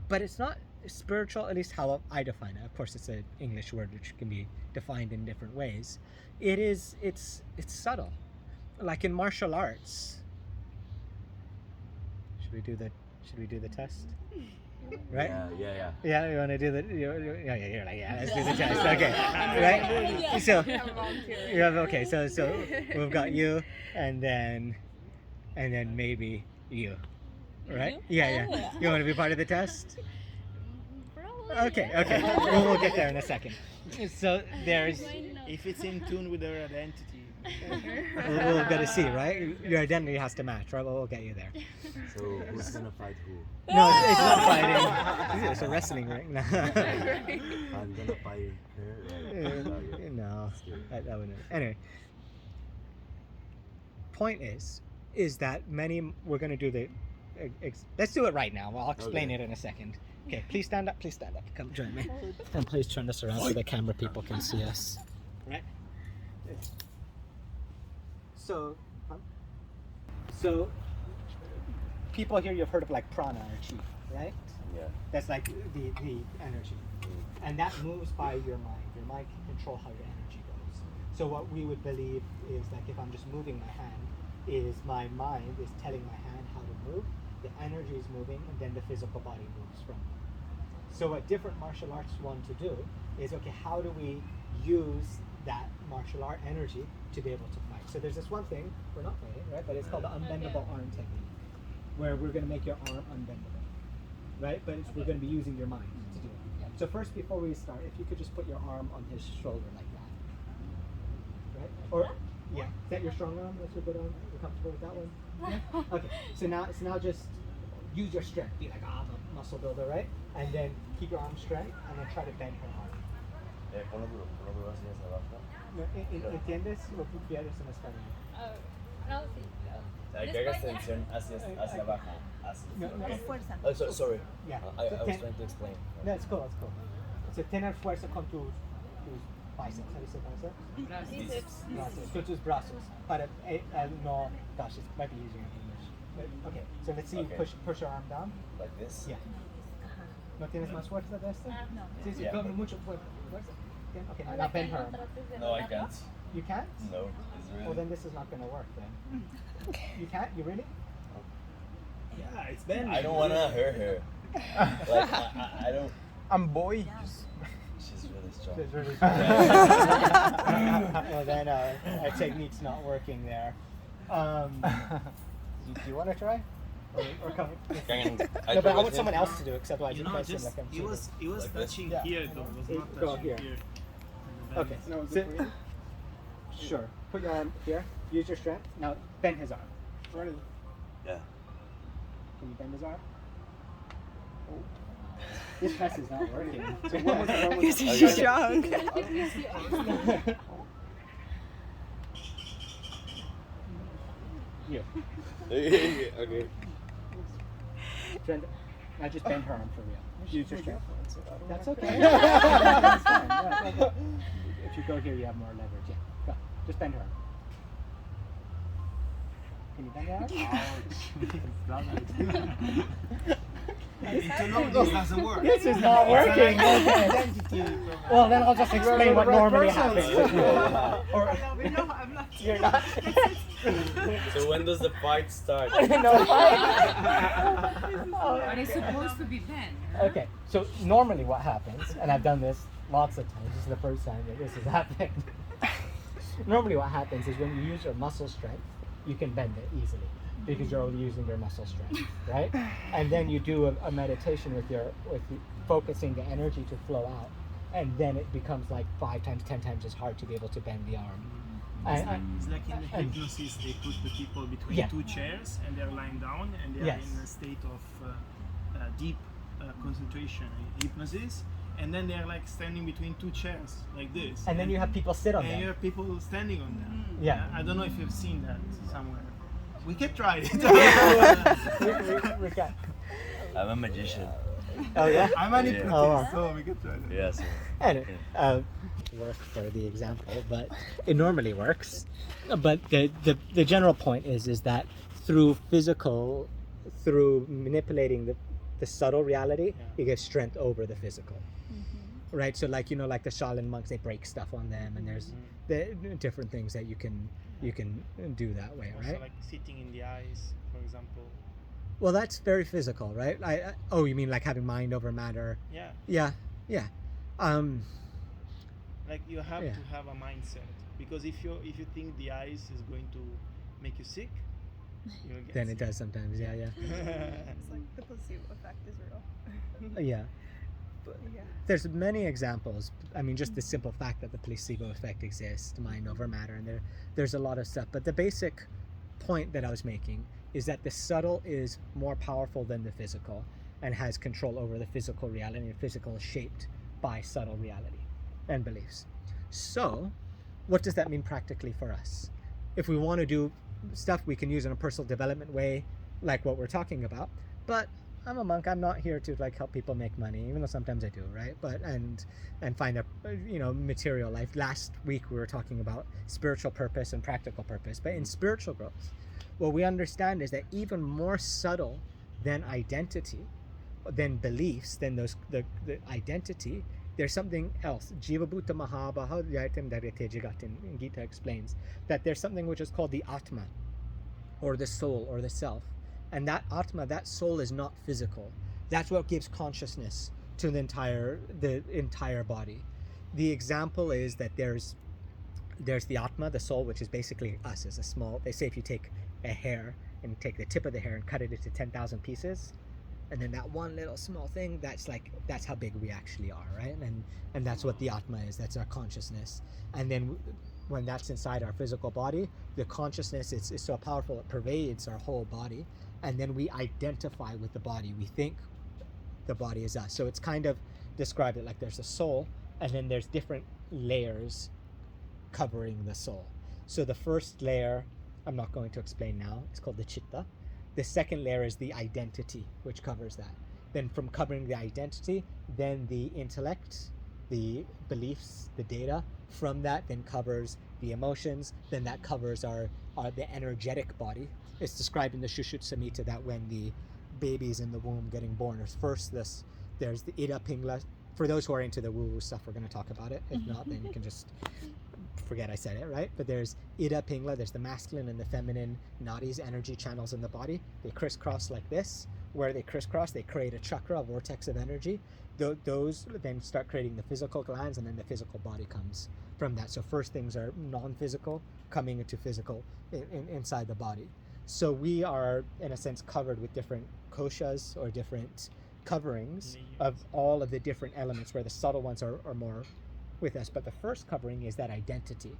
[SPEAKER 1] but it's not spiritual, at least how I define it. Of course, it's an English word which can be defined in different ways. It's subtle. Like in martial arts. Should we do the test? Right?
[SPEAKER 4] Yeah.
[SPEAKER 1] Yeah, you want to do the? You're like, yeah, let's do the test. Okay, right? So, okay. So we've got you, and then maybe you, right? Yeah. You want to be part of the test? Okay. We'll get there in a second. So there's.
[SPEAKER 3] If it's in tune with their identity.
[SPEAKER 1] We've got to see, right? Your identity has to match, right? Well, we'll get you there.
[SPEAKER 4] So who's gonna fight who?
[SPEAKER 1] No, it's not fighting. It's a wrestling ring. No.
[SPEAKER 4] I'm gonna fight her. Right?
[SPEAKER 1] No, that wouldn't. Anyway, point is that we're gonna do the. Let's do it right now. Well, I'll explain it in a second. Okay, please stand up. Come join me. And please turn this around so the camera people can see us. Right. So people here, you've heard of like prana or chi, right?
[SPEAKER 4] Yeah.
[SPEAKER 1] That's like the energy, and that moves by your mind. Your mind can control how your energy goes. So what we would believe is like, if I'm just moving my hand, is my mind is telling my hand how to move, the energy is moving, and then the physical body moves from it. So what different martial arts want to do is, okay, how do we use that martial art energy to be able to fight? So there's this one thing, we're not fighting, right? But it's called the unbendable arm technique, where we're going to make your arm unbendable, right? But we're going to be using your mind to do it. So first, before we start, if you could just put your arm on his shoulder like that, right? Or, yeah, is that your strong arm? That's your good arm? You're comfortable with that one? Yeah? Okay, so now just use your strength. Be like, I'm a muscle builder, right? And then keep your arm straight, and then try to bend her arm.
[SPEAKER 4] Ponlo duro así hacia abajo.
[SPEAKER 1] ¿Entiendes lo que quieres en español?
[SPEAKER 5] No, sí.
[SPEAKER 4] O sea, que hagas tensión hacia abajo.
[SPEAKER 1] No,
[SPEAKER 5] fuerza.
[SPEAKER 4] Oh, sorry.
[SPEAKER 1] Yeah.
[SPEAKER 4] I was trying to explain.
[SPEAKER 1] No, it's cool. So tener fuerza con tus bíceps. How do you say bíceps?
[SPEAKER 5] Bíceps.
[SPEAKER 1] Con tus brazos. Para no, gosh, it might be easier in English. But, okay, so let's see you push your arm down.
[SPEAKER 4] Like this?
[SPEAKER 1] Yeah. ¿No tienes más fuerza de esto?
[SPEAKER 5] No.
[SPEAKER 1] Sí,
[SPEAKER 4] Yeah.
[SPEAKER 1] con mucho fuerza. Okay, now bend her arm.
[SPEAKER 4] No, I can't.
[SPEAKER 1] You can't?
[SPEAKER 4] No, it's really.
[SPEAKER 1] Well, then this is not going to work then. You can't? You really?
[SPEAKER 3] Yeah, it's bending.
[SPEAKER 4] I don't wanna hurt her. Like, I don't.
[SPEAKER 3] I'm boy.
[SPEAKER 4] She's really strong.
[SPEAKER 1] It's really well, then our technique's not working there. Do you want to try? Or come? No, but I want someone else to do it, because otherwise you press him like I'm
[SPEAKER 3] It was
[SPEAKER 4] Like this?
[SPEAKER 3] touching
[SPEAKER 1] Yeah.
[SPEAKER 3] here though. Was not
[SPEAKER 1] Go
[SPEAKER 3] touching
[SPEAKER 1] here.
[SPEAKER 3] here.
[SPEAKER 1] Okay. Sit. Sure. Put your arm here. Use your strength. Now bend his arm.
[SPEAKER 4] Yeah.
[SPEAKER 1] Can you bend his arm? This press is not working. So what was it?
[SPEAKER 6] Because he's strong.
[SPEAKER 1] You.
[SPEAKER 4] Okay.
[SPEAKER 1] Strength. Now just bend her arm for real. Use your strength. That's okay. That's fine. Yeah, okay. If you go here, you have more leverage. Yeah. Go. Just bend her arm. Can you bend your arm?
[SPEAKER 3] In Tulum, this doesn't work.
[SPEAKER 1] This is not working. Okay.
[SPEAKER 3] Identity problem.
[SPEAKER 1] Well, then I'll just explain what normally happens. Or
[SPEAKER 5] No, I'm not.
[SPEAKER 1] you're not.
[SPEAKER 4] So when does the fight start?
[SPEAKER 1] No.
[SPEAKER 5] But it's supposed to be bent.
[SPEAKER 1] Okay, so normally what happens, and I've done this lots of times, this is the first time that this has happened. Normally what happens is when you use your muscle strength, you can bend it easily because you're only using your muscle strength, right? And then you do a meditation with focusing the energy to flow out, and then it becomes like 5 times, 10 times as hard to be able to bend the arm.
[SPEAKER 3] It's like in the hypnosis, they put the people between
[SPEAKER 1] Yeah.
[SPEAKER 3] 2 chairs and they're lying down and they're
[SPEAKER 1] Yes.
[SPEAKER 3] in a state of deep concentration hypnosis, and then they're like standing between 2 chairs like this.
[SPEAKER 1] And then you have people sit on
[SPEAKER 3] and you
[SPEAKER 1] them.
[SPEAKER 3] have people standing on them.
[SPEAKER 1] Yeah.
[SPEAKER 3] I don't know if you've seen that somewhere. We can try it.
[SPEAKER 1] We got-
[SPEAKER 4] I'm a magician.
[SPEAKER 1] Oh yeah?
[SPEAKER 3] I'm an hypnotist,
[SPEAKER 1] Oh.
[SPEAKER 3] so we can try that.
[SPEAKER 4] Yes.
[SPEAKER 1] And work for the example, but it normally works. But the general point is that through manipulating the subtle reality, you get strength over the physical. Right? So like like the Shaolin monks, they break stuff on them, and there's the different things that you can do that way,
[SPEAKER 3] Also
[SPEAKER 1] right?
[SPEAKER 3] like sitting in the eyes, for example.
[SPEAKER 1] Well, that's very physical, right? Oh, you mean like having mind over matter?
[SPEAKER 3] Yeah.
[SPEAKER 1] Yeah.
[SPEAKER 3] Like you have
[SPEAKER 1] Yeah.
[SPEAKER 3] to have a mindset, because if you think the ice is going to make you sick, you will get
[SPEAKER 1] Then
[SPEAKER 3] sick.
[SPEAKER 1] it does sometimes. Yeah.
[SPEAKER 5] It's like the placebo effect is real.
[SPEAKER 1] Yeah.
[SPEAKER 5] Yeah.
[SPEAKER 1] There's many examples. I mean, just the simple fact that the placebo effect exists, mind over matter, and there's a lot of stuff. But the basic point that I was making is that the subtle is more powerful than the physical and has control over the physical reality, and physical is shaped by subtle reality and beliefs. So, what does that mean practically for us? If we want to do stuff we can use in a personal development way, like what we're talking about, but I'm a monk. I'm not here to like help people make money, even though sometimes I do, right? But and find a material life. Last week we were talking about spiritual purpose and practical purpose. But in spiritual growth, what we understand is that even more subtle than identity, than beliefs, than the identity, there's something else. Jiva Bhuta Mahabhaha in Gita explains that there's something which is called the Atma, or the soul, or the self. And that Atma, that soul, is not physical. That's what gives consciousness to the entire body. The example is that there's the Atma, the soul, which is basically us. Is a small. They say if you take a hair and take the tip of the hair and cut it into 10,000 pieces, and then that one little small thing, that's how big we actually are, right? And that's what the Atma is. That's our consciousness. And then when that's inside our physical body, the consciousness is so powerful it pervades our whole body. And then we identify with the body. We think the body is us. So it's kind of described it like there's a soul, and then there's different layers covering the soul. So the first layer, I'm not going to explain now, it's called the chitta. The second layer is the identity, which covers that. Then from covering the identity, then the intellect, the beliefs, the data. From that then covers the emotions. Then that covers the energetic body. It's described in the Shushut Samhita that when the baby's in the womb getting born, there's the Ida Pingla. For those who are into the woo-woo stuff, we're going to talk about it. If not, then you can just forget I said it, right? But there's Ida Pingla, there's the masculine and the feminine nadis, energy channels in the body. They crisscross like this. Where they crisscross, they create a chakra, a vortex of energy. Those then start creating the physical glands, and then the physical body comes from that. So first things are non-physical, coming into physical inside the body. So we are, in a sense, covered with different koshas, or different coverings of all of the different elements, where the subtle ones are more with us. But the first covering is that identity.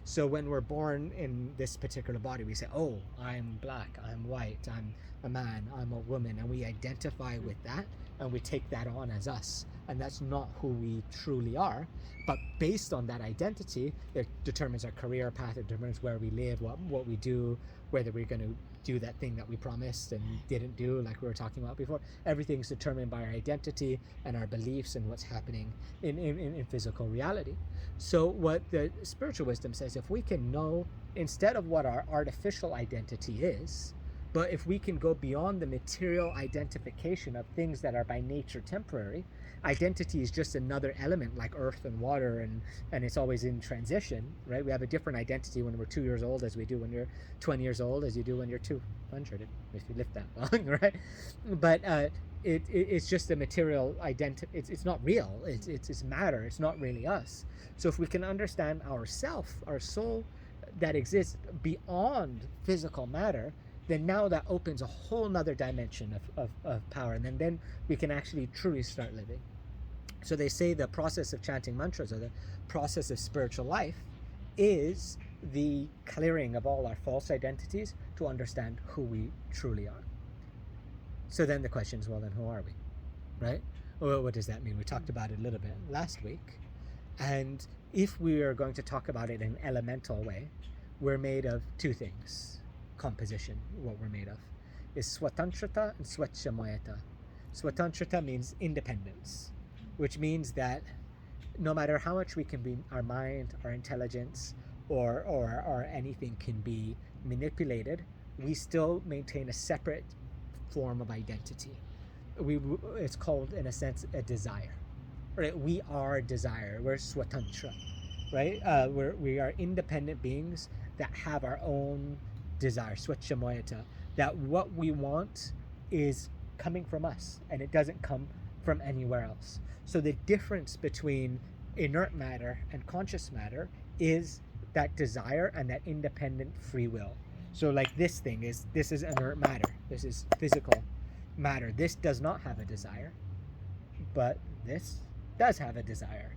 [SPEAKER 1] So when we're born in this particular body, we say, oh, I'm black, I'm white, I'm a man, I'm a woman, and we identify with that, and we take that on as us. and that's not who we truly are. But based on that identity, it determines our career path, it determines where we live, what we do, whether we're going to do that thing that we promised and didn't do, like we were talking about before. Everything's determined by our identity and our beliefs and what's happening in physical reality. So what the spiritual wisdom says, if we can know, instead of what our artificial identity is, but if we can go beyond the material identification of things that are by nature temporary, identity is just another element like earth and water, and it's always in transition, right? We have a different identity when we're 2 years old as we do when you're 20 years old, as you do when you're 200, if you live that long, right? But it's just a material identity. It's not real. It's matter. It's not really us. So if we can understand ourself, our soul that exists beyond physical matter, then now that opens a whole nother dimension of power, and then we can actually truly start living. So they say the process of chanting mantras, or the process of spiritual life, is the clearing of all our false identities to understand who we truly are. So then the question is, well, then who are we, right? Well, what does that mean? We talked about it a little bit last week, and if we are going to talk about it in an elemental way, we're made of two things. Composition, what we're made of, is swatantrata and swachhamayata. Swatantrata means independence, which means that no matter how much we can be, our mind, our intelligence, or anything can be manipulated, we still maintain a separate form of identity. It's called, in a sense, a desire. Right? We are desire. We're swatantra, right? We are independent beings that have our own desire, swachhamayata, that what we want is coming from us and it doesn't come from anywhere else. So the difference between inert matter and conscious matter is that desire and that independent free will. So like this is inert matter, this is physical matter. This does not have a desire, but this does have a desire.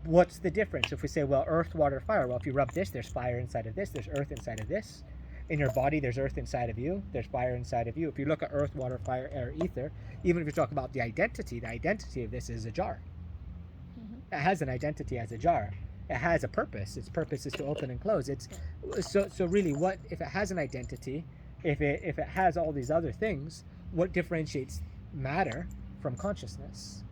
[SPEAKER 1] What's the difference? If we say, well, earth, water, fire, well, if you rub this, there's fire inside of this, there's earth inside of this. In your body, there's earth inside of you, there's fire inside of you. If you look at earth, water, fire, air, ether, even if you talk about the identity of this is a jar. Mm-hmm. It has an identity as a jar. It has a purpose. Its purpose is to open and close. It's so really, what if it has an identity, if it has all these other things, what differentiates matter from consciousness,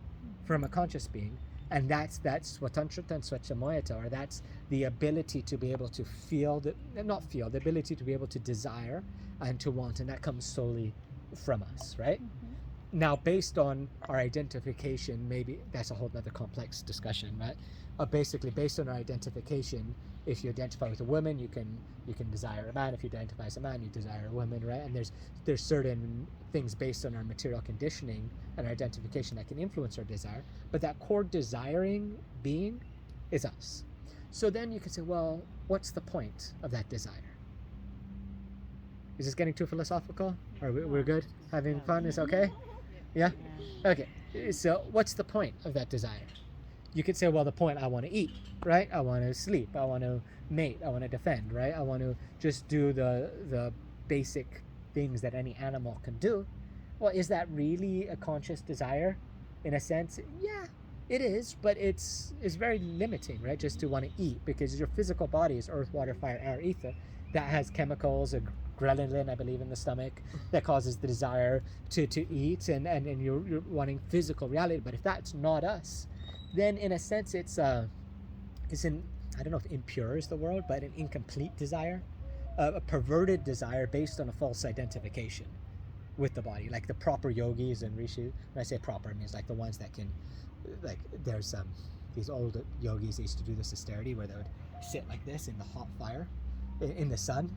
[SPEAKER 1] from a conscious being? And that's swatantrata and swachhamayata, or that's the ability to be able to the ability to be able to desire and to want, and that comes solely from us, right? Mm-hmm. Now, based on our identification, maybe that's a whole other complex discussion, right? Basically, based on our identification, if you identify with a woman, you can desire a man. If you identify as a man, you desire a woman, right? And there's certain things based on our material conditioning and our identification that can influence our desire, but that core desiring being is us. So then you can say, well, what's the point of that desire? Is this getting too philosophical? Are we're good? Having fun is okay? Yeah? Okay. So what's the point of that desire? You could say, well, the point, I want to eat, right? I want to sleep. I want to mate. I want to defend, right? I want to just do the basic things that any animal can do. Well, is that really a conscious desire? In a sense, yeah, it is, but it's very limiting, right? Just to want to eat, because your physical body is earth, water, fire, air, ether. That has chemicals, a ghrelin, I believe, in the stomach that causes the desire to eat, and you're wanting physical reality. But if that's not us, then in a sense it's an, I don't know if impure is the word, but an incomplete desire, a perverted desire based on a false identification with the body. Like the proper yogis and rishis, when I say proper, it means like the ones that can, like there's these old yogis, they used to do this austerity where they would sit like this in the hot fire in the sun,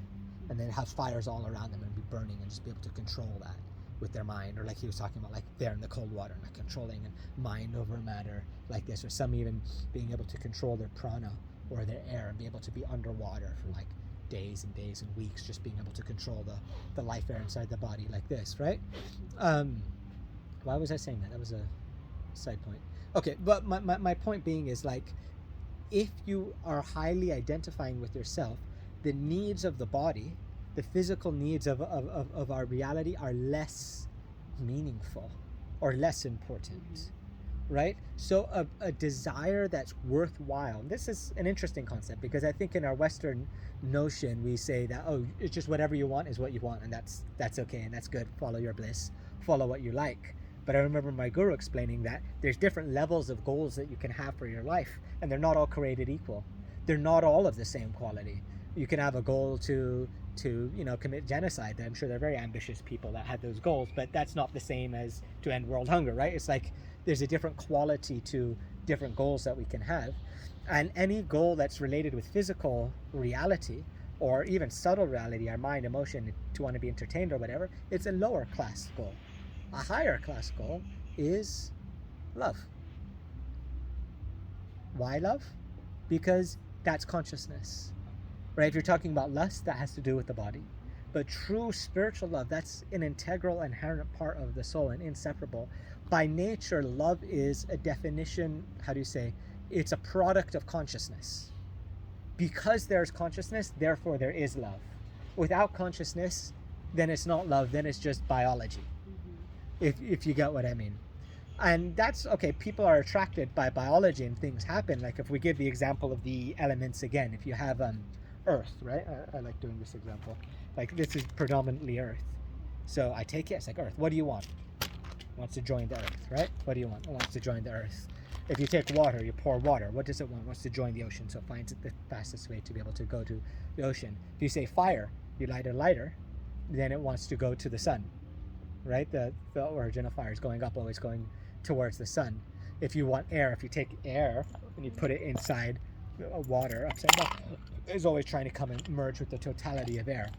[SPEAKER 1] and then have fires all around them and be burning, and just be able to control that with their mind. Or like he was talking about, like they're in the cold water and like controlling and mind over matter like this, or some even being able to control their prana or their air and be able to be underwater for like days and days and weeks, just being able to control the life air inside the body like this, right? Why was I saying that? That was a side point. Okay, but my point being is, like, if you are highly identifying with yourself, the needs of the body, the physical needs of our reality are less meaningful or less important. right? So a desire that's worthwhile. This is an interesting concept because I think in our Western notion we say that, oh, it's just whatever you want is what you want, and that's okay and that's good. Follow your bliss, follow what you like. But I remember my guru explaining that there's different levels of goals that you can have for your life, and they're not all created equal. They're not all of the same quality. You can have a goal to commit genocide. I'm sure they're very ambitious people that had those goals, but that's not the same as to end world hunger, right? It's like there's a different quality to different goals that we can have. And any goal that's related with physical reality or even subtle reality, our mind, emotion, to want to be entertained or whatever, it's a lower class goal. A higher class goal is love. Why love? Because that's consciousness, right? If you're talking about lust, that has to do with the body. But true spiritual love, that's an integral, inherent part of the soul and inseparable. By nature, love is a definition, how do you say, it's a product of consciousness. Because there's consciousness, therefore there is love. Without consciousness, then it's not love, then it's just biology. If you get what I mean. And that's okay, people are attracted by biology and things happen. Like if we give the example of the elements again, if you have earth, right? I like doing this example. Like this is predominantly earth. So I take it, it's like earth. What do you want? Wants to join the earth, right? What do you want? It wants to join the earth. If you take water, you pour water. What does it want? It wants to join the ocean. So it finds it the fastest way to be able to go to the ocean. If you say fire, you light a lighter, then it wants to go to the sun, right? The origin of fire is going up, always going towards the sun. If you want air, if you take air and you put it inside water upside down, it's always trying to come and merge with the totality of air.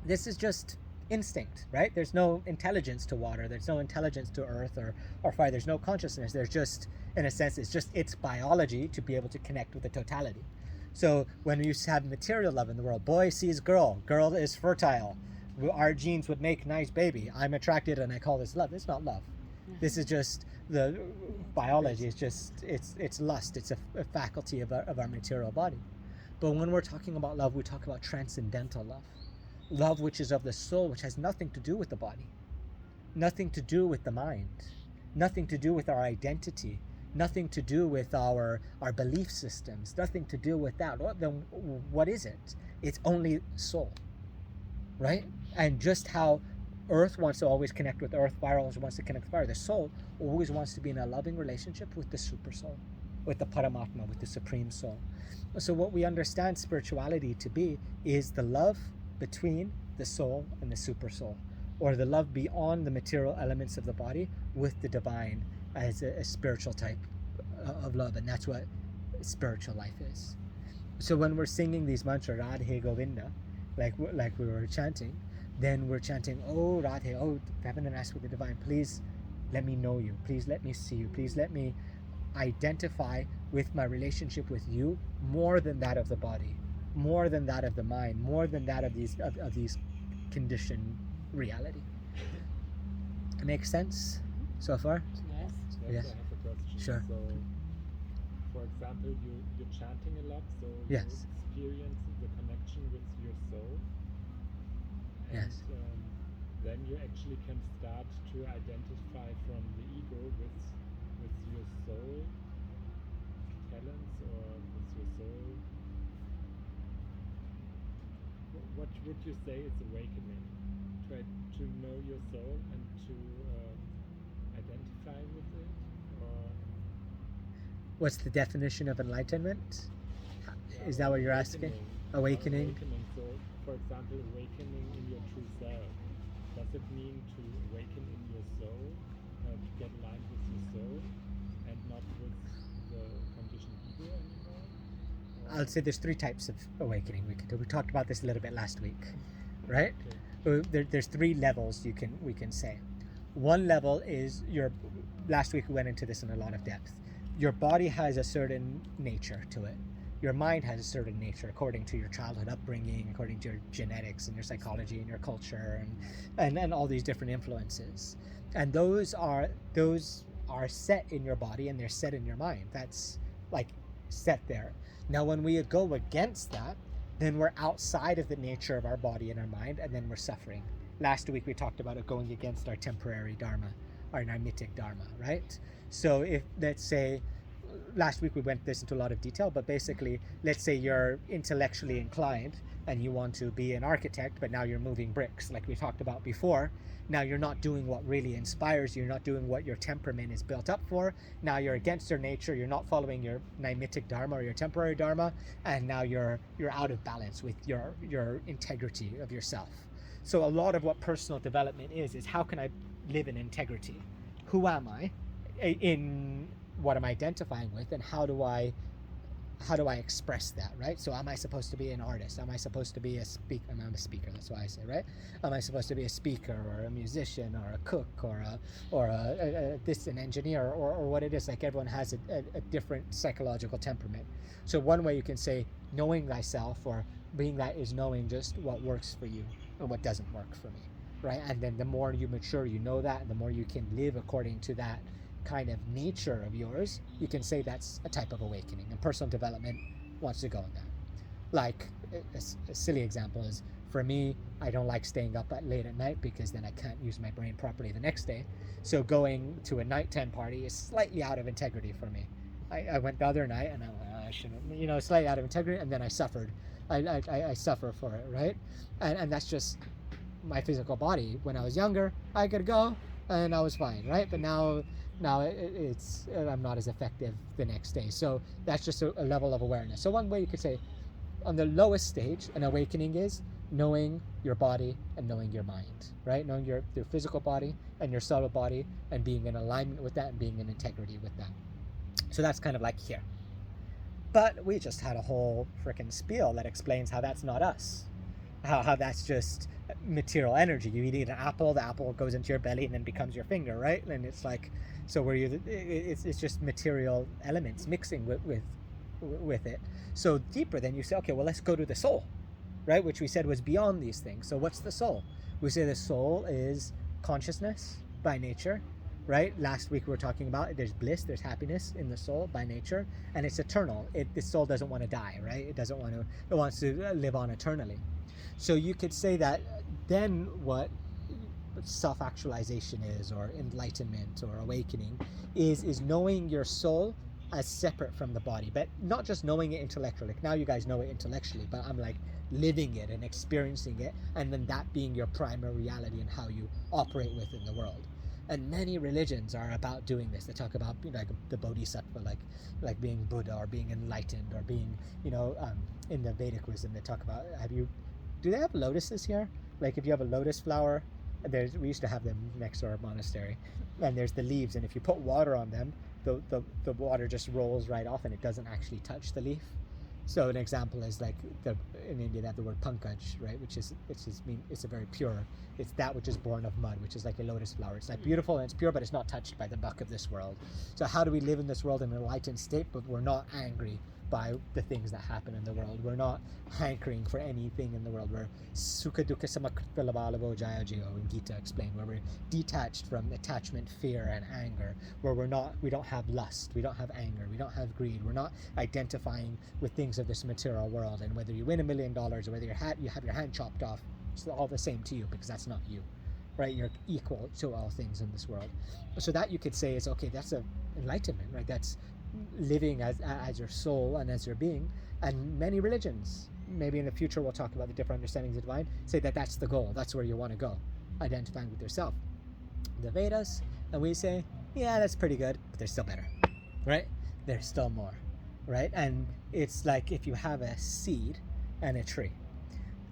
[SPEAKER 1] This is just instinct, right? There's no intelligence to water, there's no intelligence to earth or fire, there's no consciousness. There's just, in a sense, it's biology to be able to connect with the totality. So when you have material love in the world, boy sees girl, girl is fertile, our genes would make nice baby, I'm attracted and I call this love. It's not love. This is just the biology. It's just it's lust. It's a faculty of our material body. But when we're talking about love, we talk about transcendental love, love which is of the soul, which has nothing to do with the body, nothing to do with the mind, nothing to do with our identity, nothing to do with our belief systems, nothing to do with that. Then what is it? It's only soul, right? And just how earth wants to always connect with earth, fire always wants to connect with fire, the soul always wants to be in a loving relationship with the super soul, with the Paramatma, with the supreme soul. So what we understand spirituality to be is the love between the soul and the super soul, or the love beyond the material elements of the body with the divine as a spiritual type of love. And that's what spiritual life is. So when we're singing these mantras, Radhe Govinda, like we were chanting, then we're chanting, oh Radhe, oh heaven and earth with the divine, please let me know you, please let me see you, please let me identify with my relationship with you more than that of the body, more than that of the mind, more than that of these conditioned reality. It makes sense so far?
[SPEAKER 5] Yes.
[SPEAKER 1] Yes.
[SPEAKER 2] I have a question.
[SPEAKER 1] Sure.
[SPEAKER 2] So, for example, you're chanting a lot, so
[SPEAKER 1] Yes.
[SPEAKER 2] you experience the connection with your soul. And
[SPEAKER 1] Yes.
[SPEAKER 2] then you actually can start to identify from the ego with your soul talents or with your soul. What would you say is awakening? Try to know your soul and to identify with it, or
[SPEAKER 1] What's the definition of enlightenment? Is that what you're asking? Awakening?
[SPEAKER 2] Awakening. So, for example, awakening in your true self. Does it mean to awaken in your soul, to get aligned with your soul, and not with the conditioned ego anymore?
[SPEAKER 1] I'll say there's three types of awakening we can do. We talked about this a little bit last week, right? There's three levels we can say. One level is last week we went into this in a lot of depth. Your body has a certain nature to it. Your mind has a certain nature according to your childhood upbringing, according to your genetics and your psychology and your culture and all these different influences. And those are set in your body and they're set in your mind. That's like set there. Now when we go against that, then we're outside of the nature of our body and our mind, and then we're suffering. Last week we talked about it going against our temporary dharma, our nimitic dharma, right? So if, let's say, last week we went this into a lot of detail, but basically, let's say you're intellectually inclined and you want to be an architect, but now you're moving bricks, like we talked about before. Now you're not doing what really inspires you, you're not doing what your temperament is built up for. Now you're against your nature, you're not following your naimitic dharma or your temporary dharma, and now you're out of balance with your integrity of yourself. So a lot of what personal development is how can I live in integrity? Who am I? In what I'm identifying with, and how do I express that, right? So am I supposed to be an artist? Am I supposed to be a speaker? I'm a speaker, that's why I say, right? Am I supposed to be a speaker or a musician or a cook or an engineer or what it is? Like everyone has a different psychological temperament. So one way you can say knowing thyself or being that is knowing just what works for you and what doesn't work for me, right? And then the more you mature, you know that, and the more you can live according to that kind of nature of yours, you can say that's a type of awakening, and personal development wants to go in that. Like a silly example is, for me, I don't like staying up late at night because then I can't use my brain properly the next day. So going to a nighttime party is slightly out of integrity for me. I went the other night and I shouldn't, slightly out of integrity, and then I suffered. I suffer for it, right? And that's just my physical body. When I was younger, I could go and I was fine, right? But now it's I'm not as effective the next day. So that's just a level of awareness. So one way you could say, on the lowest stage, an awakening is knowing your body and knowing your mind, right? Knowing your physical body and your subtle body and being in alignment with that and being in integrity with that. So that's kind of like here. But we just had a whole freaking spiel that explains how that's not us. How that's just material energy. You eat an apple, the apple goes into your belly and then becomes your finger, right? And it's like, so where it's just material elements mixing with it. So deeper, then you say, okay, well, let's go to the soul, right? Which we said was beyond these things. So what's the soul? We say the soul is consciousness by nature, right? Last week we were talking about there's bliss, there's happiness in the soul by nature, and it's eternal. The soul doesn't want to die, right? It wants to live on eternally. So you could say that then what self-actualization is, or enlightenment or awakening is knowing your soul as separate from the body, but not just knowing it intellectually. Like now you guys know it intellectually, but I'm like living it and experiencing it, and then that being your primary reality and how you operate within the world. And many religions are about doing this. They talk about like the bodhisattva, like being Buddha or being enlightened or being, in the Vedic wisdom they talk about. Do they have lotuses here? Like if you have a lotus flower, we used to have them next to our monastery, and there's the leaves, and if you put water on them, the water just rolls right off and it doesn't actually touch the leaf. So an example is like in India they have the word pankaj, right, which is it's a very pure. It's that which is born of mud, which is like a lotus flower. It's like beautiful and it's pure, but it's not touched by the muck of this world. So how do we live in this world in an enlightened state, but we're not angry by the things that happen in the world? We're not hankering for anything in the world. We're sukha dukkha samakritva labalavo jaya jiyo in Gita explained, where we're detached from attachment, fear, and anger, where we don't have lust, we don't have anger, we don't have greed, we're not identifying with things of this material world. And whether you win $1 million or whether you have your hand chopped off, it's all the same to you, because that's not you, right? You're equal to all things in this world. So that you could say is, okay, that's a enlightenment, right? That's living as your soul and as your being. And many religions, maybe in the future we'll talk about the different understandings of divine, say that that's the goal, that's where you want to go, identifying with yourself. The Vedas, and we say, yeah, that's pretty good, but there's still better, right? There's still more, right? And it's like if you have a seed and a tree,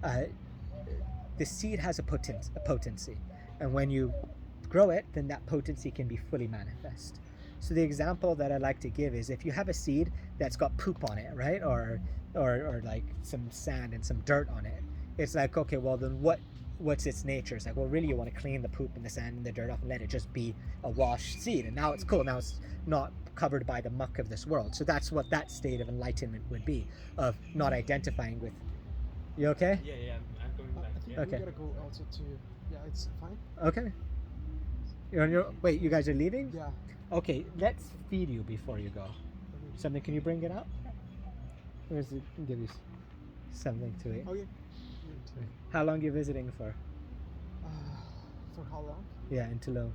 [SPEAKER 1] the seed has a potency, and when you grow it, then that potency can be fully manifest. So the example that I like to give is if you have a seed that's got poop on it, right? Or like some sand and some dirt on it. It's like, okay, well then what's its nature? It's like, well, really you want to clean the poop and the sand and the dirt off and let it just be a washed seed. And now it's cool. Now it's not covered by the muck of this world. So that's what that state of enlightenment would be, of not identifying with. You okay?
[SPEAKER 2] Yeah, I'm going back.
[SPEAKER 6] I think
[SPEAKER 2] Yeah.
[SPEAKER 6] we gotta go also to. Yeah, it's fine.
[SPEAKER 1] Okay. You're on your. Wait, you guys are leaving?
[SPEAKER 6] Yeah.
[SPEAKER 1] Okay, let's feed you before you go. Something, can you bring it up? Where's it? Give you something to eat.
[SPEAKER 6] Oh yeah.
[SPEAKER 1] How long are you visiting for?
[SPEAKER 6] For how long?
[SPEAKER 1] Yeah, in Tulum.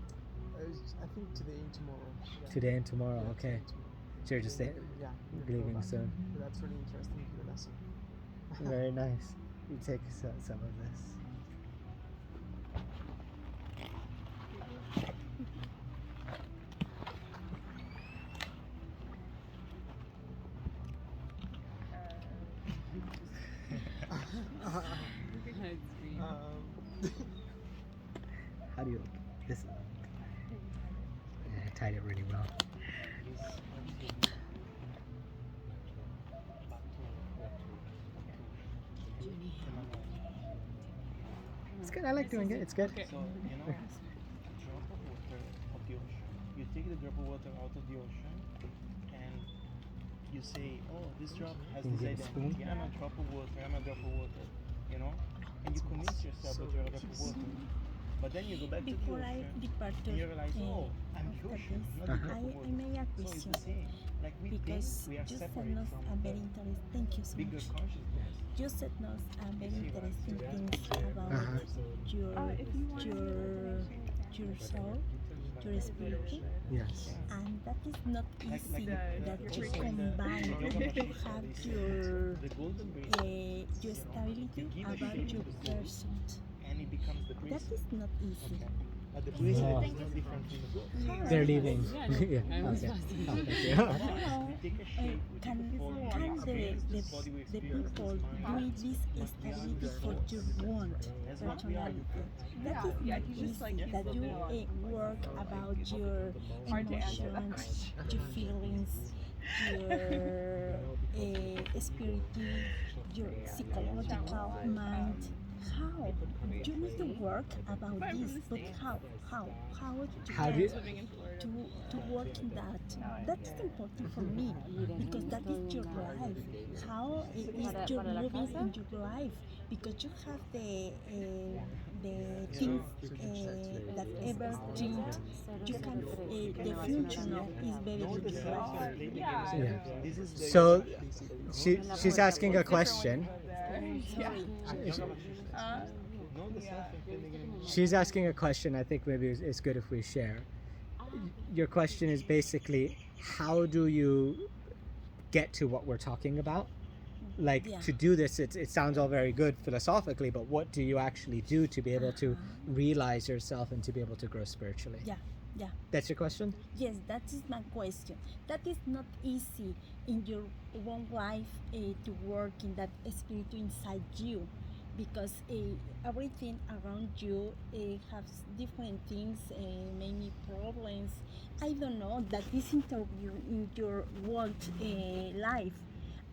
[SPEAKER 6] I think today and tomorrow. Yeah.
[SPEAKER 1] Today and tomorrow.
[SPEAKER 6] Yeah,
[SPEAKER 1] Okay.
[SPEAKER 6] today and tomorrow.
[SPEAKER 1] So you're just
[SPEAKER 6] Yeah. we'll go
[SPEAKER 1] leaving
[SPEAKER 6] back.
[SPEAKER 1] soon.
[SPEAKER 6] But that's really interesting, the lesson.
[SPEAKER 1] Very nice. You take some of this. How do you this? Yeah, I tied it really well. It's good. I like doing it. It's good.
[SPEAKER 3] So, you know, a drop of water of the ocean. You take the drop of water out of the ocean and you say, oh, this drop has
[SPEAKER 1] Can you
[SPEAKER 3] this
[SPEAKER 1] get a spoon?
[SPEAKER 3] identity. I'm a drop of water, I'm a drop of water, you know? And you convince yourself that you're a drop of water. But then you go back to the
[SPEAKER 7] Before I
[SPEAKER 3] ocean
[SPEAKER 7] depart
[SPEAKER 3] and you realize, oh, I'm the
[SPEAKER 7] after
[SPEAKER 3] ocean,
[SPEAKER 7] this,
[SPEAKER 3] not a drop
[SPEAKER 7] I
[SPEAKER 3] of water.
[SPEAKER 7] made a
[SPEAKER 3] So it's
[SPEAKER 7] question
[SPEAKER 3] the same. Like we think
[SPEAKER 7] because
[SPEAKER 3] we are
[SPEAKER 7] you said
[SPEAKER 3] separate
[SPEAKER 7] us
[SPEAKER 3] from
[SPEAKER 7] a very
[SPEAKER 3] the
[SPEAKER 7] interesting. Thank you so
[SPEAKER 3] bigger
[SPEAKER 7] much.
[SPEAKER 3] consciousness.
[SPEAKER 7] You said us a very interesting things about
[SPEAKER 1] Uh-huh.
[SPEAKER 7] your
[SPEAKER 5] If you want
[SPEAKER 7] your soul, your spirit,
[SPEAKER 1] Yes.
[SPEAKER 7] and that is not easy. That you
[SPEAKER 3] also in
[SPEAKER 7] combine
[SPEAKER 3] the
[SPEAKER 7] to
[SPEAKER 3] machine
[SPEAKER 7] have
[SPEAKER 3] they say
[SPEAKER 7] your
[SPEAKER 3] the golden bracelet
[SPEAKER 7] your stability
[SPEAKER 3] give a
[SPEAKER 7] about
[SPEAKER 3] shape
[SPEAKER 7] your
[SPEAKER 3] to the gold.
[SPEAKER 7] person.
[SPEAKER 3] and it becomes the
[SPEAKER 7] That
[SPEAKER 3] bracelet.
[SPEAKER 7] is not easy.
[SPEAKER 3] Okay. But the bracelet
[SPEAKER 1] Oh.
[SPEAKER 3] is no different from the gold.
[SPEAKER 1] They're leaving.
[SPEAKER 8] Yeah, no,
[SPEAKER 1] yeah.
[SPEAKER 8] I was
[SPEAKER 1] Okay.
[SPEAKER 8] fasting.
[SPEAKER 1] Oh, thank you.
[SPEAKER 7] How
[SPEAKER 3] We take a shape, we
[SPEAKER 7] can
[SPEAKER 3] take a form, we
[SPEAKER 7] can
[SPEAKER 3] experience this body, we
[SPEAKER 7] the
[SPEAKER 3] experience
[SPEAKER 7] people
[SPEAKER 3] this mind.
[SPEAKER 7] doing this stability for your want
[SPEAKER 3] That's what we are.
[SPEAKER 7] personality? That is
[SPEAKER 5] Yeah,
[SPEAKER 7] not
[SPEAKER 5] he's just
[SPEAKER 7] easy.
[SPEAKER 5] like, he's
[SPEAKER 7] That you work about your
[SPEAKER 5] Hard to answer that
[SPEAKER 7] emotions, your feelings, your spirit, your psychological mind. How you need to work about this, but how
[SPEAKER 1] How do you?
[SPEAKER 7] to work in that. That's important for me because that is your life. How is your moving in your life? Because you have the things that ever dreamed. You can the functional is very different.
[SPEAKER 1] Yeah.
[SPEAKER 3] This is the
[SPEAKER 1] So she's asking a question.
[SPEAKER 3] know the self and feeling it.
[SPEAKER 1] She's asking a question. I think maybe it's good if we share. Your question is basically, how do you get to what we're talking about? Like
[SPEAKER 7] Yeah.
[SPEAKER 1] to do this, it sounds all very good philosophically, but what do you actually do to be able to realize yourself and to be able to grow spiritually?
[SPEAKER 7] Yeah, yeah.
[SPEAKER 1] That's your question?
[SPEAKER 7] Yes, that is my question. That is not easy in your own life to work in that spirit inside you, because everything around you has different things, maybe problems. I don't know that this interview in your work life,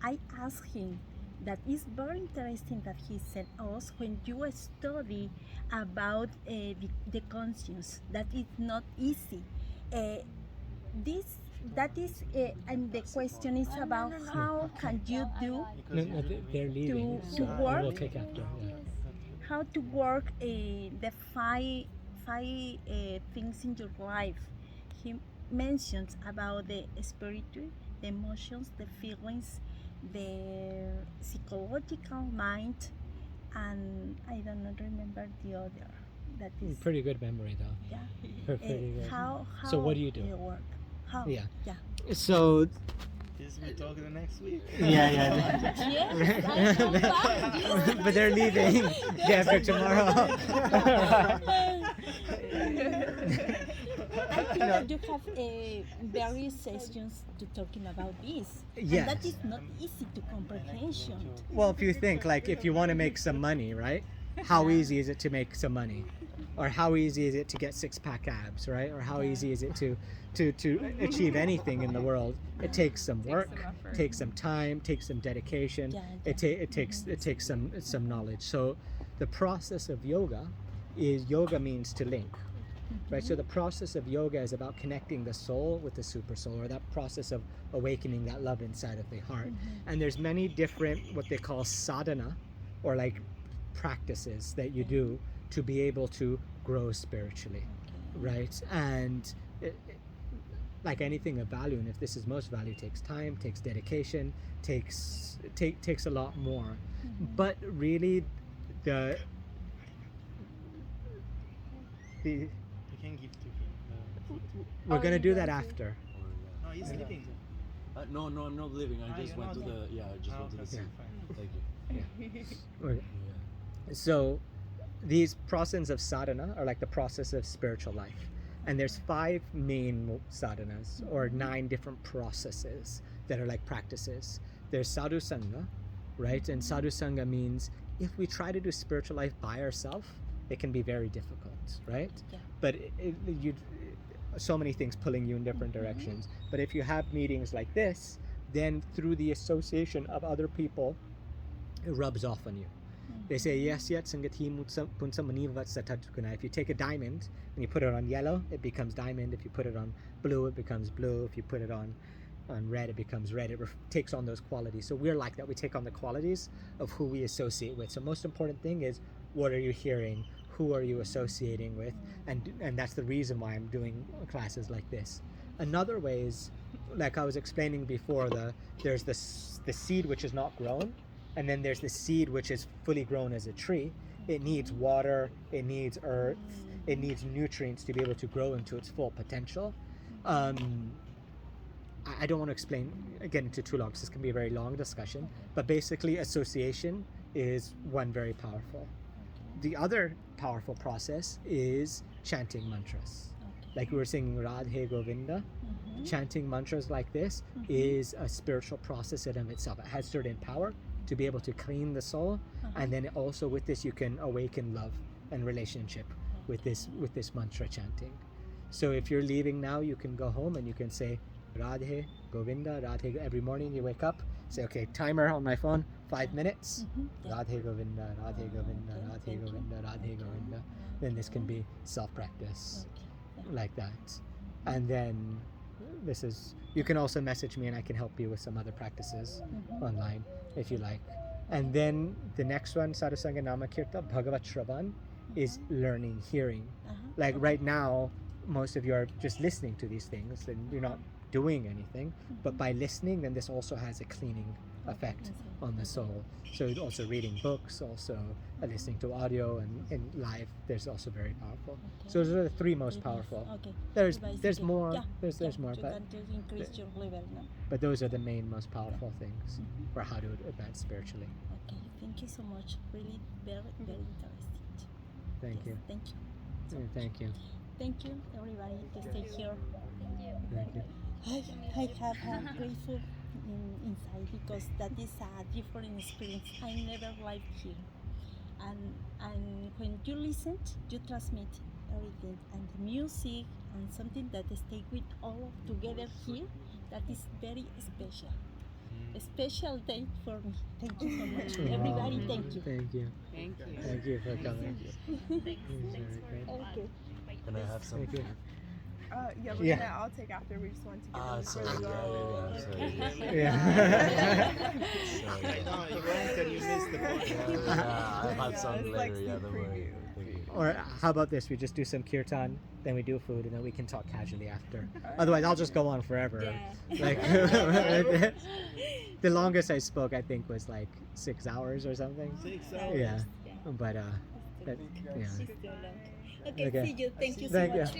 [SPEAKER 7] I asked him that is very interesting that he said us when you study about the conscience that it's not easy. This that is and the question is about how can you do
[SPEAKER 1] No, they're leaving.
[SPEAKER 7] To
[SPEAKER 1] so
[SPEAKER 7] work?
[SPEAKER 1] We'll take after. Yeah.
[SPEAKER 7] how to work the five things in your life. He mentions about the spirit, the emotions, the feelings, the psychological mind, and I don't know, remember the other. That is
[SPEAKER 1] Pretty good memory though.
[SPEAKER 7] yeah.
[SPEAKER 1] Pretty good.
[SPEAKER 7] How
[SPEAKER 1] So what do you do?
[SPEAKER 7] Work? How?
[SPEAKER 1] Yeah.
[SPEAKER 7] Yeah.
[SPEAKER 1] So
[SPEAKER 3] This we talk the next week.
[SPEAKER 1] yeah.
[SPEAKER 7] Yes, I know that.
[SPEAKER 1] But they're leaving day after tomorrow.
[SPEAKER 7] I think that you have various sessions to talking about this.
[SPEAKER 1] Yes.
[SPEAKER 7] And that is not easy to comprehension.
[SPEAKER 1] Well, if you think like if you want to make some money, right? How easy is it to make some money? Or how easy is it to get six-pack abs, right? Or how easy is it to achieve anything in the world? It takes some work, takes some time, takes some dedication.
[SPEAKER 7] Yeah,
[SPEAKER 1] It takes some knowledge. So the process of yoga means to link. Right, so the process of yoga is about connecting the soul with the super soul, or that process of awakening that love inside of the heart. And there's many different what they call sadhana, or like practices that you do to be able to grow spiritually, right? And like anything of value, and if this is most value, takes time, takes dedication, takes a lot more. But really,
[SPEAKER 3] You can give to him
[SPEAKER 1] We're
[SPEAKER 5] Oh,
[SPEAKER 1] gonna
[SPEAKER 5] you
[SPEAKER 1] do
[SPEAKER 5] going
[SPEAKER 1] that
[SPEAKER 5] to?
[SPEAKER 1] after.
[SPEAKER 3] No, he's
[SPEAKER 1] Yeah.
[SPEAKER 3] sleeping.
[SPEAKER 4] No, I'm not leaving. I just
[SPEAKER 3] you're
[SPEAKER 4] went to
[SPEAKER 3] not
[SPEAKER 4] the I just went to the
[SPEAKER 3] okay,
[SPEAKER 4] sea.
[SPEAKER 3] fine.
[SPEAKER 4] Thank you.
[SPEAKER 1] Okay.
[SPEAKER 4] Yeah.
[SPEAKER 1] So these processes of sadhana are like the process of spiritual life. And there's 5 main sadhanas or 9 different processes that are like practices. There's sadhu sangha, right? And sadhu sangha means if we try to do spiritual life by ourselves, it can be very difficult, right?
[SPEAKER 7] Yeah.
[SPEAKER 1] But so many things pulling you in different directions. But if you have meetings like this, then through the association of other people, it rubs off on you. They say yes yet sangati punsa manivat satatguna. If you take a diamond and you put it on yellow, it becomes diamond. If you put it on blue, it becomes blue. If you put it on red, it becomes red. It takes on those qualities. So we're like that. We take on the qualities of who we associate with. So most important thing is, what are you hearing? Who are you associating with? And that's the reason why I'm doing classes like this. Another way is, like I was explaining before, there's the seed which is not grown, and then there's the seed which is fully grown as a tree. It needs water, it needs earth, it needs nutrients to be able to grow into its full potential. I don't want to get into too long because this can be a very long discussion, but basically association is one very powerful. The other powerful process is chanting mantras. Like we were singing Radhe Govinda, chanting mantras like this is a spiritual process in of itself. It has certain power to be able to clean the soul, and then also with this you can awaken love and relationship with this mantra chanting. So if you're leaving now, you can go home and you can say Radhe Govinda, Radhe. Every morning you wake up, say, okay, timer on my phone, 5 minutes. Radhe Govinda, Radhe Govinda, Radhe Govinda, Radhe Govinda. Then this can be self-practice like that. And then you can also message me and I can help you with some other practices online if you like. And then the next one, Sadhusanga Namakirta, Bhagavat Shravan, is learning, hearing. Like right now, most of you are just listening to these things and you're not doing anything, but by listening, then this also has a cleaning effect on the soul. So also reading books, also listening to audio and live, there's also very powerful. So those are the 3 most powerful. There's more, there's more,
[SPEAKER 7] You can just increase your level now.
[SPEAKER 1] but those are the main most powerful things for how to advance spiritually.
[SPEAKER 7] Okay, thank you so much. Really very, very interesting.
[SPEAKER 1] Thank
[SPEAKER 7] Yes,
[SPEAKER 1] you.
[SPEAKER 7] Thank you.
[SPEAKER 1] Thank you.
[SPEAKER 7] Thank you, everybody, to stay here.
[SPEAKER 1] Thank you.
[SPEAKER 7] I have a grateful inside because that is a different experience. I never lived here, and when you listen, you transmit everything, and the music and something that stay with all together here. That is very special. A special day for me. Thank you so much, everybody. Thank you.
[SPEAKER 1] Thank you.
[SPEAKER 6] Thank you.
[SPEAKER 1] Thank you for coming.
[SPEAKER 7] Okay.
[SPEAKER 4] Can I have some?
[SPEAKER 1] Thank you.
[SPEAKER 5] Yeah,
[SPEAKER 1] Yeah.
[SPEAKER 5] I'll take after. We just want to
[SPEAKER 4] Ah,
[SPEAKER 5] get
[SPEAKER 4] sorry.
[SPEAKER 5] ready
[SPEAKER 4] Yeah,
[SPEAKER 5] before we
[SPEAKER 4] yeah,
[SPEAKER 5] go.
[SPEAKER 4] I'm sorry.
[SPEAKER 1] Yeah.
[SPEAKER 4] Sorry.
[SPEAKER 3] No, you went and you missed the point.
[SPEAKER 4] Yeah, I'll have some
[SPEAKER 5] it's
[SPEAKER 4] later.
[SPEAKER 5] like
[SPEAKER 4] Yeah,
[SPEAKER 5] sneak
[SPEAKER 4] don't worry.
[SPEAKER 5] preview.
[SPEAKER 4] Thank you.
[SPEAKER 1] Or how about this? We just do some kirtan, then we do food, and then we can talk casually after. Otherwise, I'll just go on forever. Like the longest I spoke, I think, was like 6 hours or something.
[SPEAKER 3] 6 hours.
[SPEAKER 1] Yeah, but yeah.
[SPEAKER 7] Okay,
[SPEAKER 1] Okay.
[SPEAKER 7] see you. Thank you so
[SPEAKER 1] Thank you.
[SPEAKER 7] much.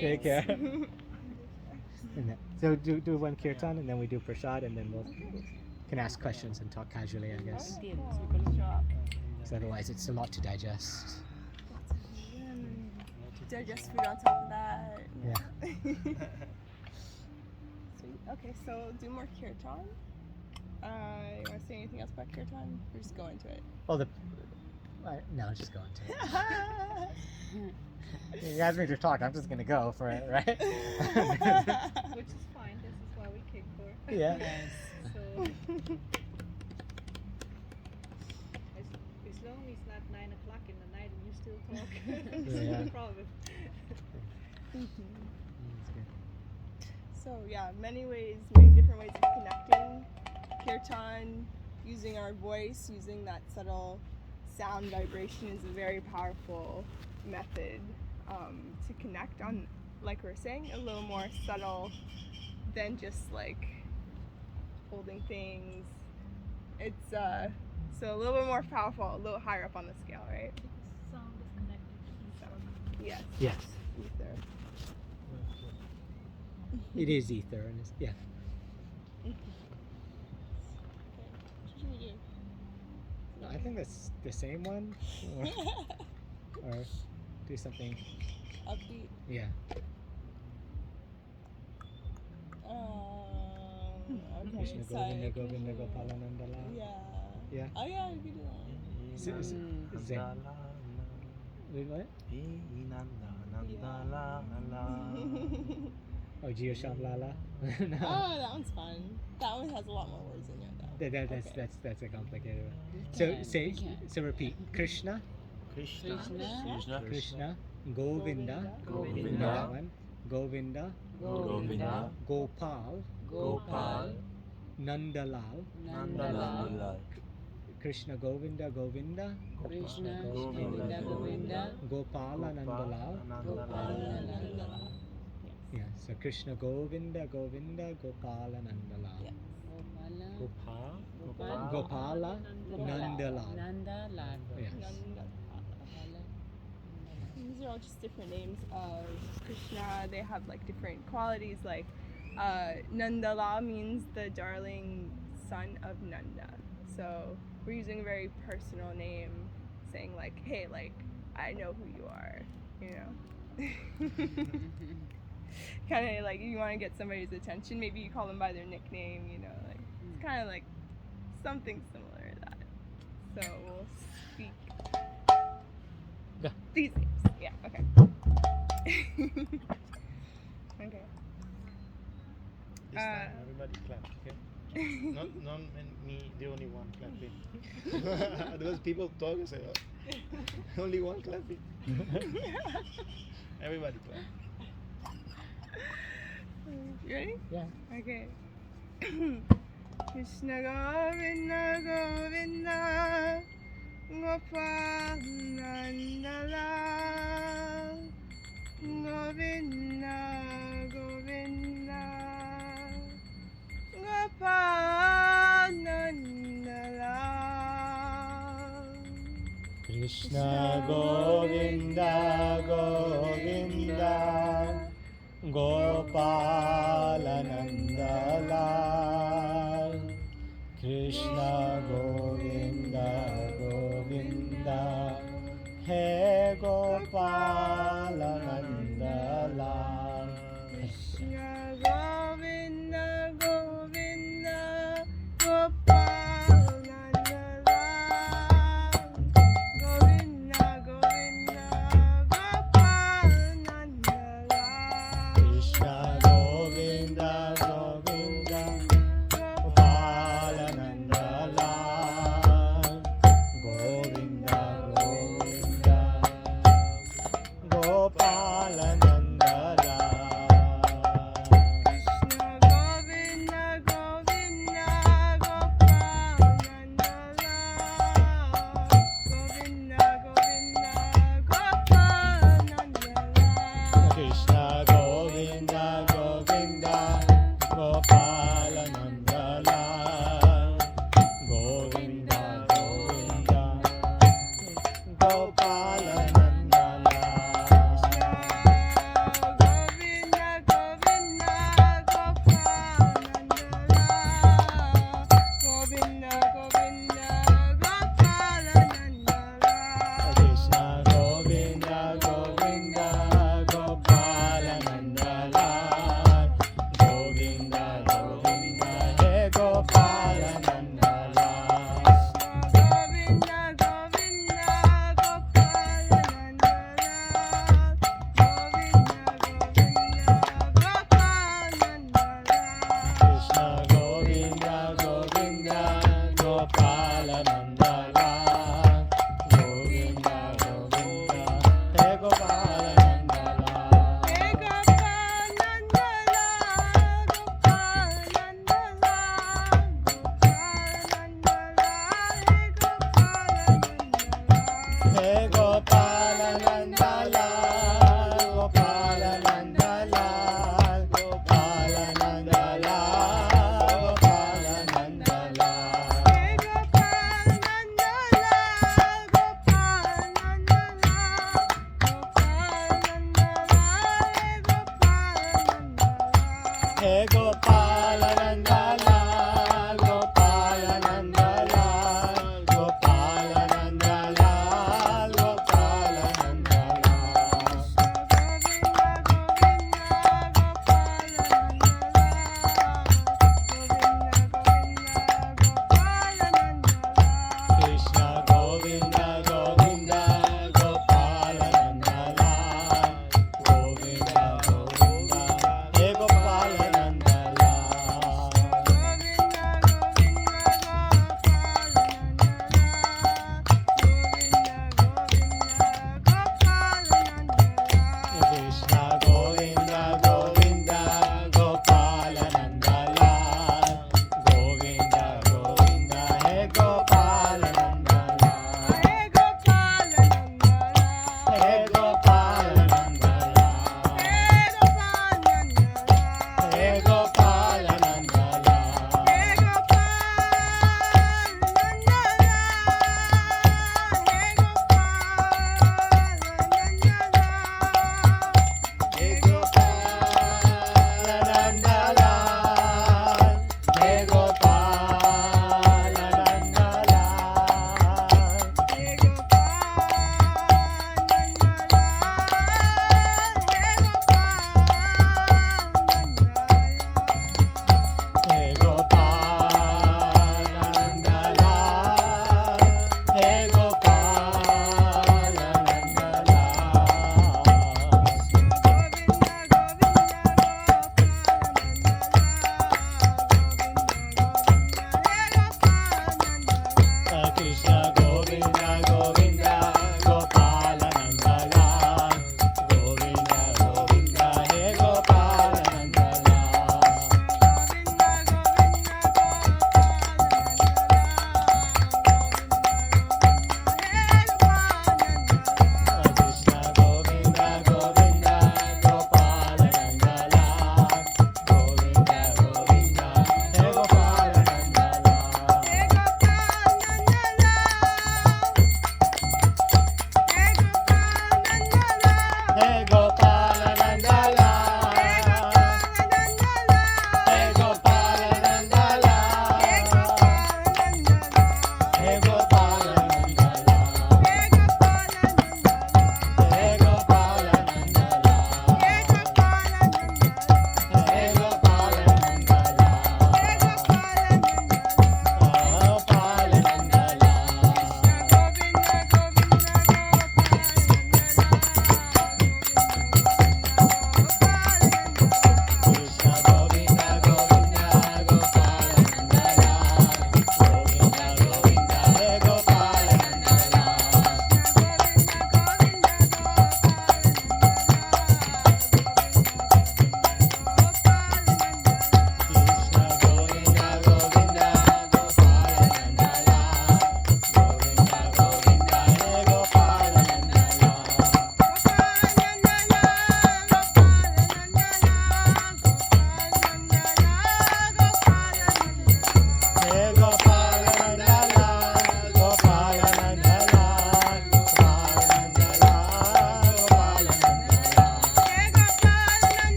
[SPEAKER 1] Take care. And so do one kirtan, and then we do prasad, and then we'll can ask questions and talk casually, I guess. Because otherwise, it's a lot to digest.
[SPEAKER 5] Digest food on top of that.
[SPEAKER 1] Yeah.
[SPEAKER 5] Sweet. Okay, so do more kirtan. You want to say anything else about kirtan? Or just go into it?
[SPEAKER 1] Well, no, just go into it. You asked me to talk. I'm just gonna go for it, right?
[SPEAKER 8] Which is fine. This is why we kick for.
[SPEAKER 1] Yeah.
[SPEAKER 8] So as long as it's not 9 o'clock in the night and you still talk, it's
[SPEAKER 1] Yeah.
[SPEAKER 8] no problem.
[SPEAKER 5] So yeah, many different ways of connecting. Kirtan, using our voice, using that subtle sound vibration is a very powerful method to connect on, like we were saying, a little more subtle than just like holding things. It's so a little bit more powerful, a little higher up on the scale, right?
[SPEAKER 8] Sound is connected to each other.
[SPEAKER 5] Yes.
[SPEAKER 1] Yes.
[SPEAKER 5] Ether.
[SPEAKER 1] It is ether, and yeah.
[SPEAKER 5] What should we do?
[SPEAKER 1] I think that's the same one, or do something.
[SPEAKER 5] Upbeat.
[SPEAKER 1] Yeah.
[SPEAKER 5] Okay.
[SPEAKER 1] Krishna
[SPEAKER 5] so
[SPEAKER 1] Govinda
[SPEAKER 5] Krishna-
[SPEAKER 1] Govinda Gopalanandala.
[SPEAKER 5] Yeah.
[SPEAKER 1] Yeah.
[SPEAKER 5] Oh yeah, we could do that.
[SPEAKER 1] Zen. Wait, what? Oh, Jio Sham Lala. No.
[SPEAKER 5] Oh, that one's fun. That one has a lot more words in it though.
[SPEAKER 1] That's a complicated one. So repeat. Krishna,
[SPEAKER 3] Krishna.
[SPEAKER 1] Krishna, Govinda,
[SPEAKER 5] Govinda.
[SPEAKER 1] That one. Govinda,
[SPEAKER 6] Govinda.
[SPEAKER 1] Gopal,
[SPEAKER 6] Gopal.
[SPEAKER 1] Nandalal,
[SPEAKER 6] Nandalal.
[SPEAKER 1] Krishna Govinda Govinda,
[SPEAKER 6] Krishna Govinda Govinda.
[SPEAKER 1] Gopala Nandalal. Yeah, so Krishna Govinda Govinda Gopala Nandalal.
[SPEAKER 5] Yeah.
[SPEAKER 1] Gopala Nandalal.
[SPEAKER 6] Nandalal.
[SPEAKER 1] Yes.
[SPEAKER 5] These are all just different names of Krishna. They have like different qualities. Like Nandalal means the darling son of Nanda. So we're using a very personal name, saying like, hey, like I know who you are, you know. Kind of like you want to get somebody's attention. Maybe you call them by their nickname, you know. Like it's kind of like something similar to that. So we'll speak
[SPEAKER 1] Go.
[SPEAKER 5] these names. Yeah. Okay. Okay.
[SPEAKER 3] This time, everybody clap, okay? Not me, the only one clapping. Otherwise, people talk and say, oh, only one clapping. Everybody clap.
[SPEAKER 5] You ready?
[SPEAKER 1] Yeah.
[SPEAKER 5] Okay. Krishna Govinda Govinda Gopal Nandala Govinda Govinda Gopal Nandala
[SPEAKER 1] Krishna Govinda Govinda Gopala Nandalal. Krishna Govinda Govinda He Gopala Nandalal.
[SPEAKER 5] Krishna Govinda Govinda Gopal Nandala Govinda Govinda Gopal Nandala
[SPEAKER 1] Krishna Govinda Govinda Gopala Nandalal. Govinda Govinda Gopala Nandalal.
[SPEAKER 5] Krishna Govinda Govinda Gopal Nandala Govinda Govinda Gopal Nandala
[SPEAKER 1] Krishna Govinda Govinda Gopala Nandalal. Govinda Govinda Gopala Nandala.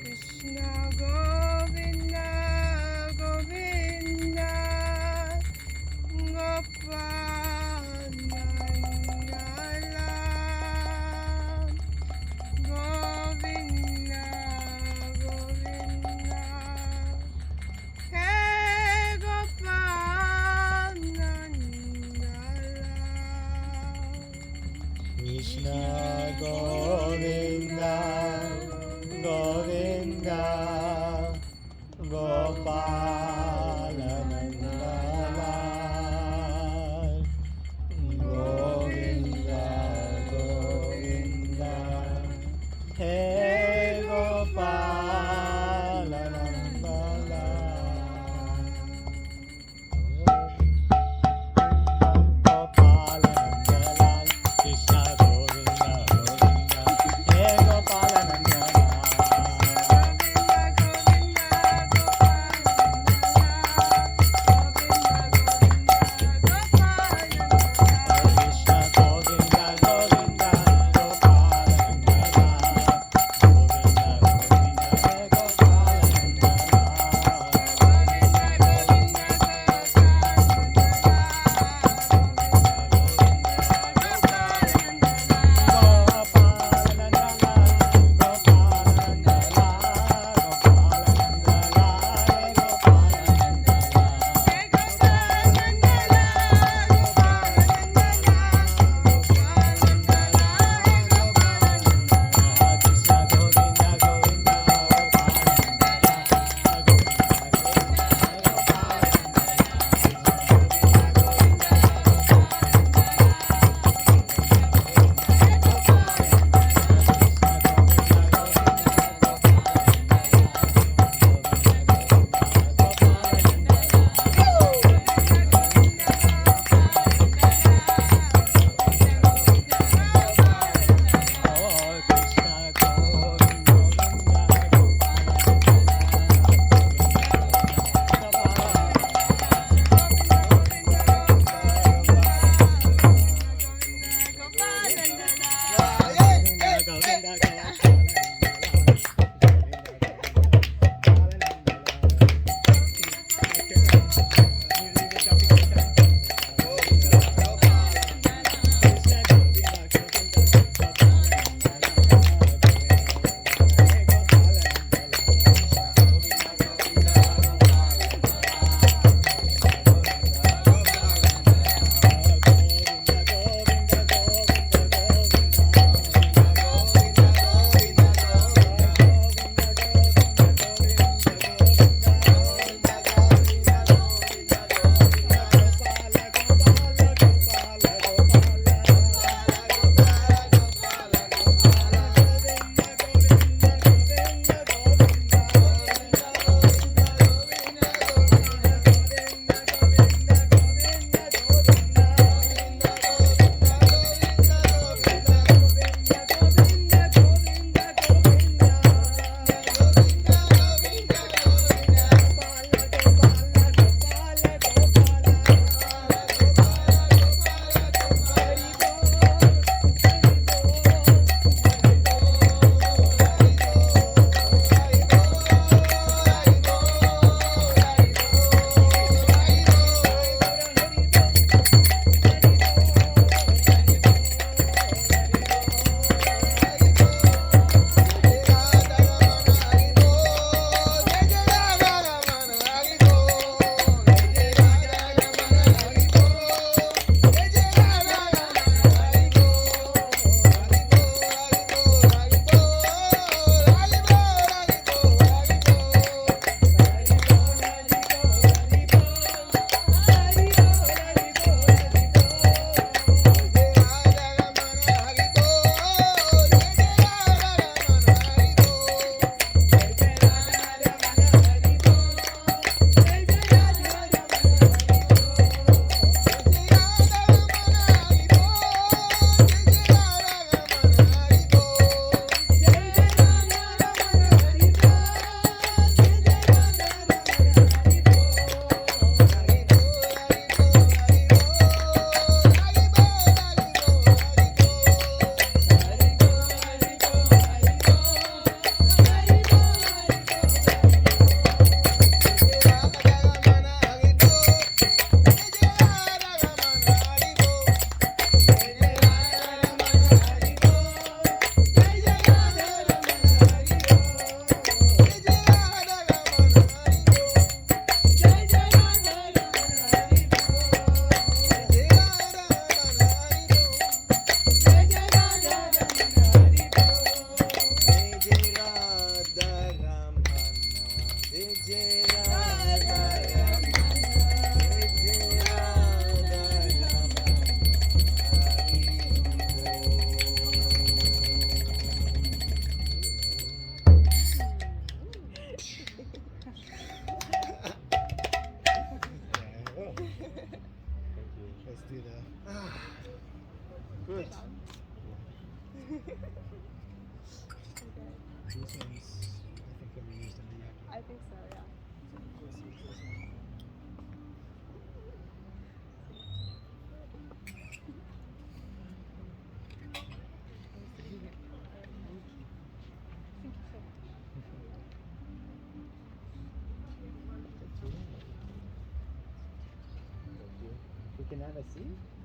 [SPEAKER 3] Krishna Govinda Govinda Gopala Nandala Govinda Govinda Hey Gopala Nandala Gopala Nandala Krishna Govinda Govinda Hey Gopala Nandala Krishna Govinda Govinda Gopala Nandala Govinda Govinda Hey Gopala Govinda
[SPEAKER 1] These ones, I think, can be used in a yak.
[SPEAKER 5] I think so, yeah.
[SPEAKER 1] We can have a seat.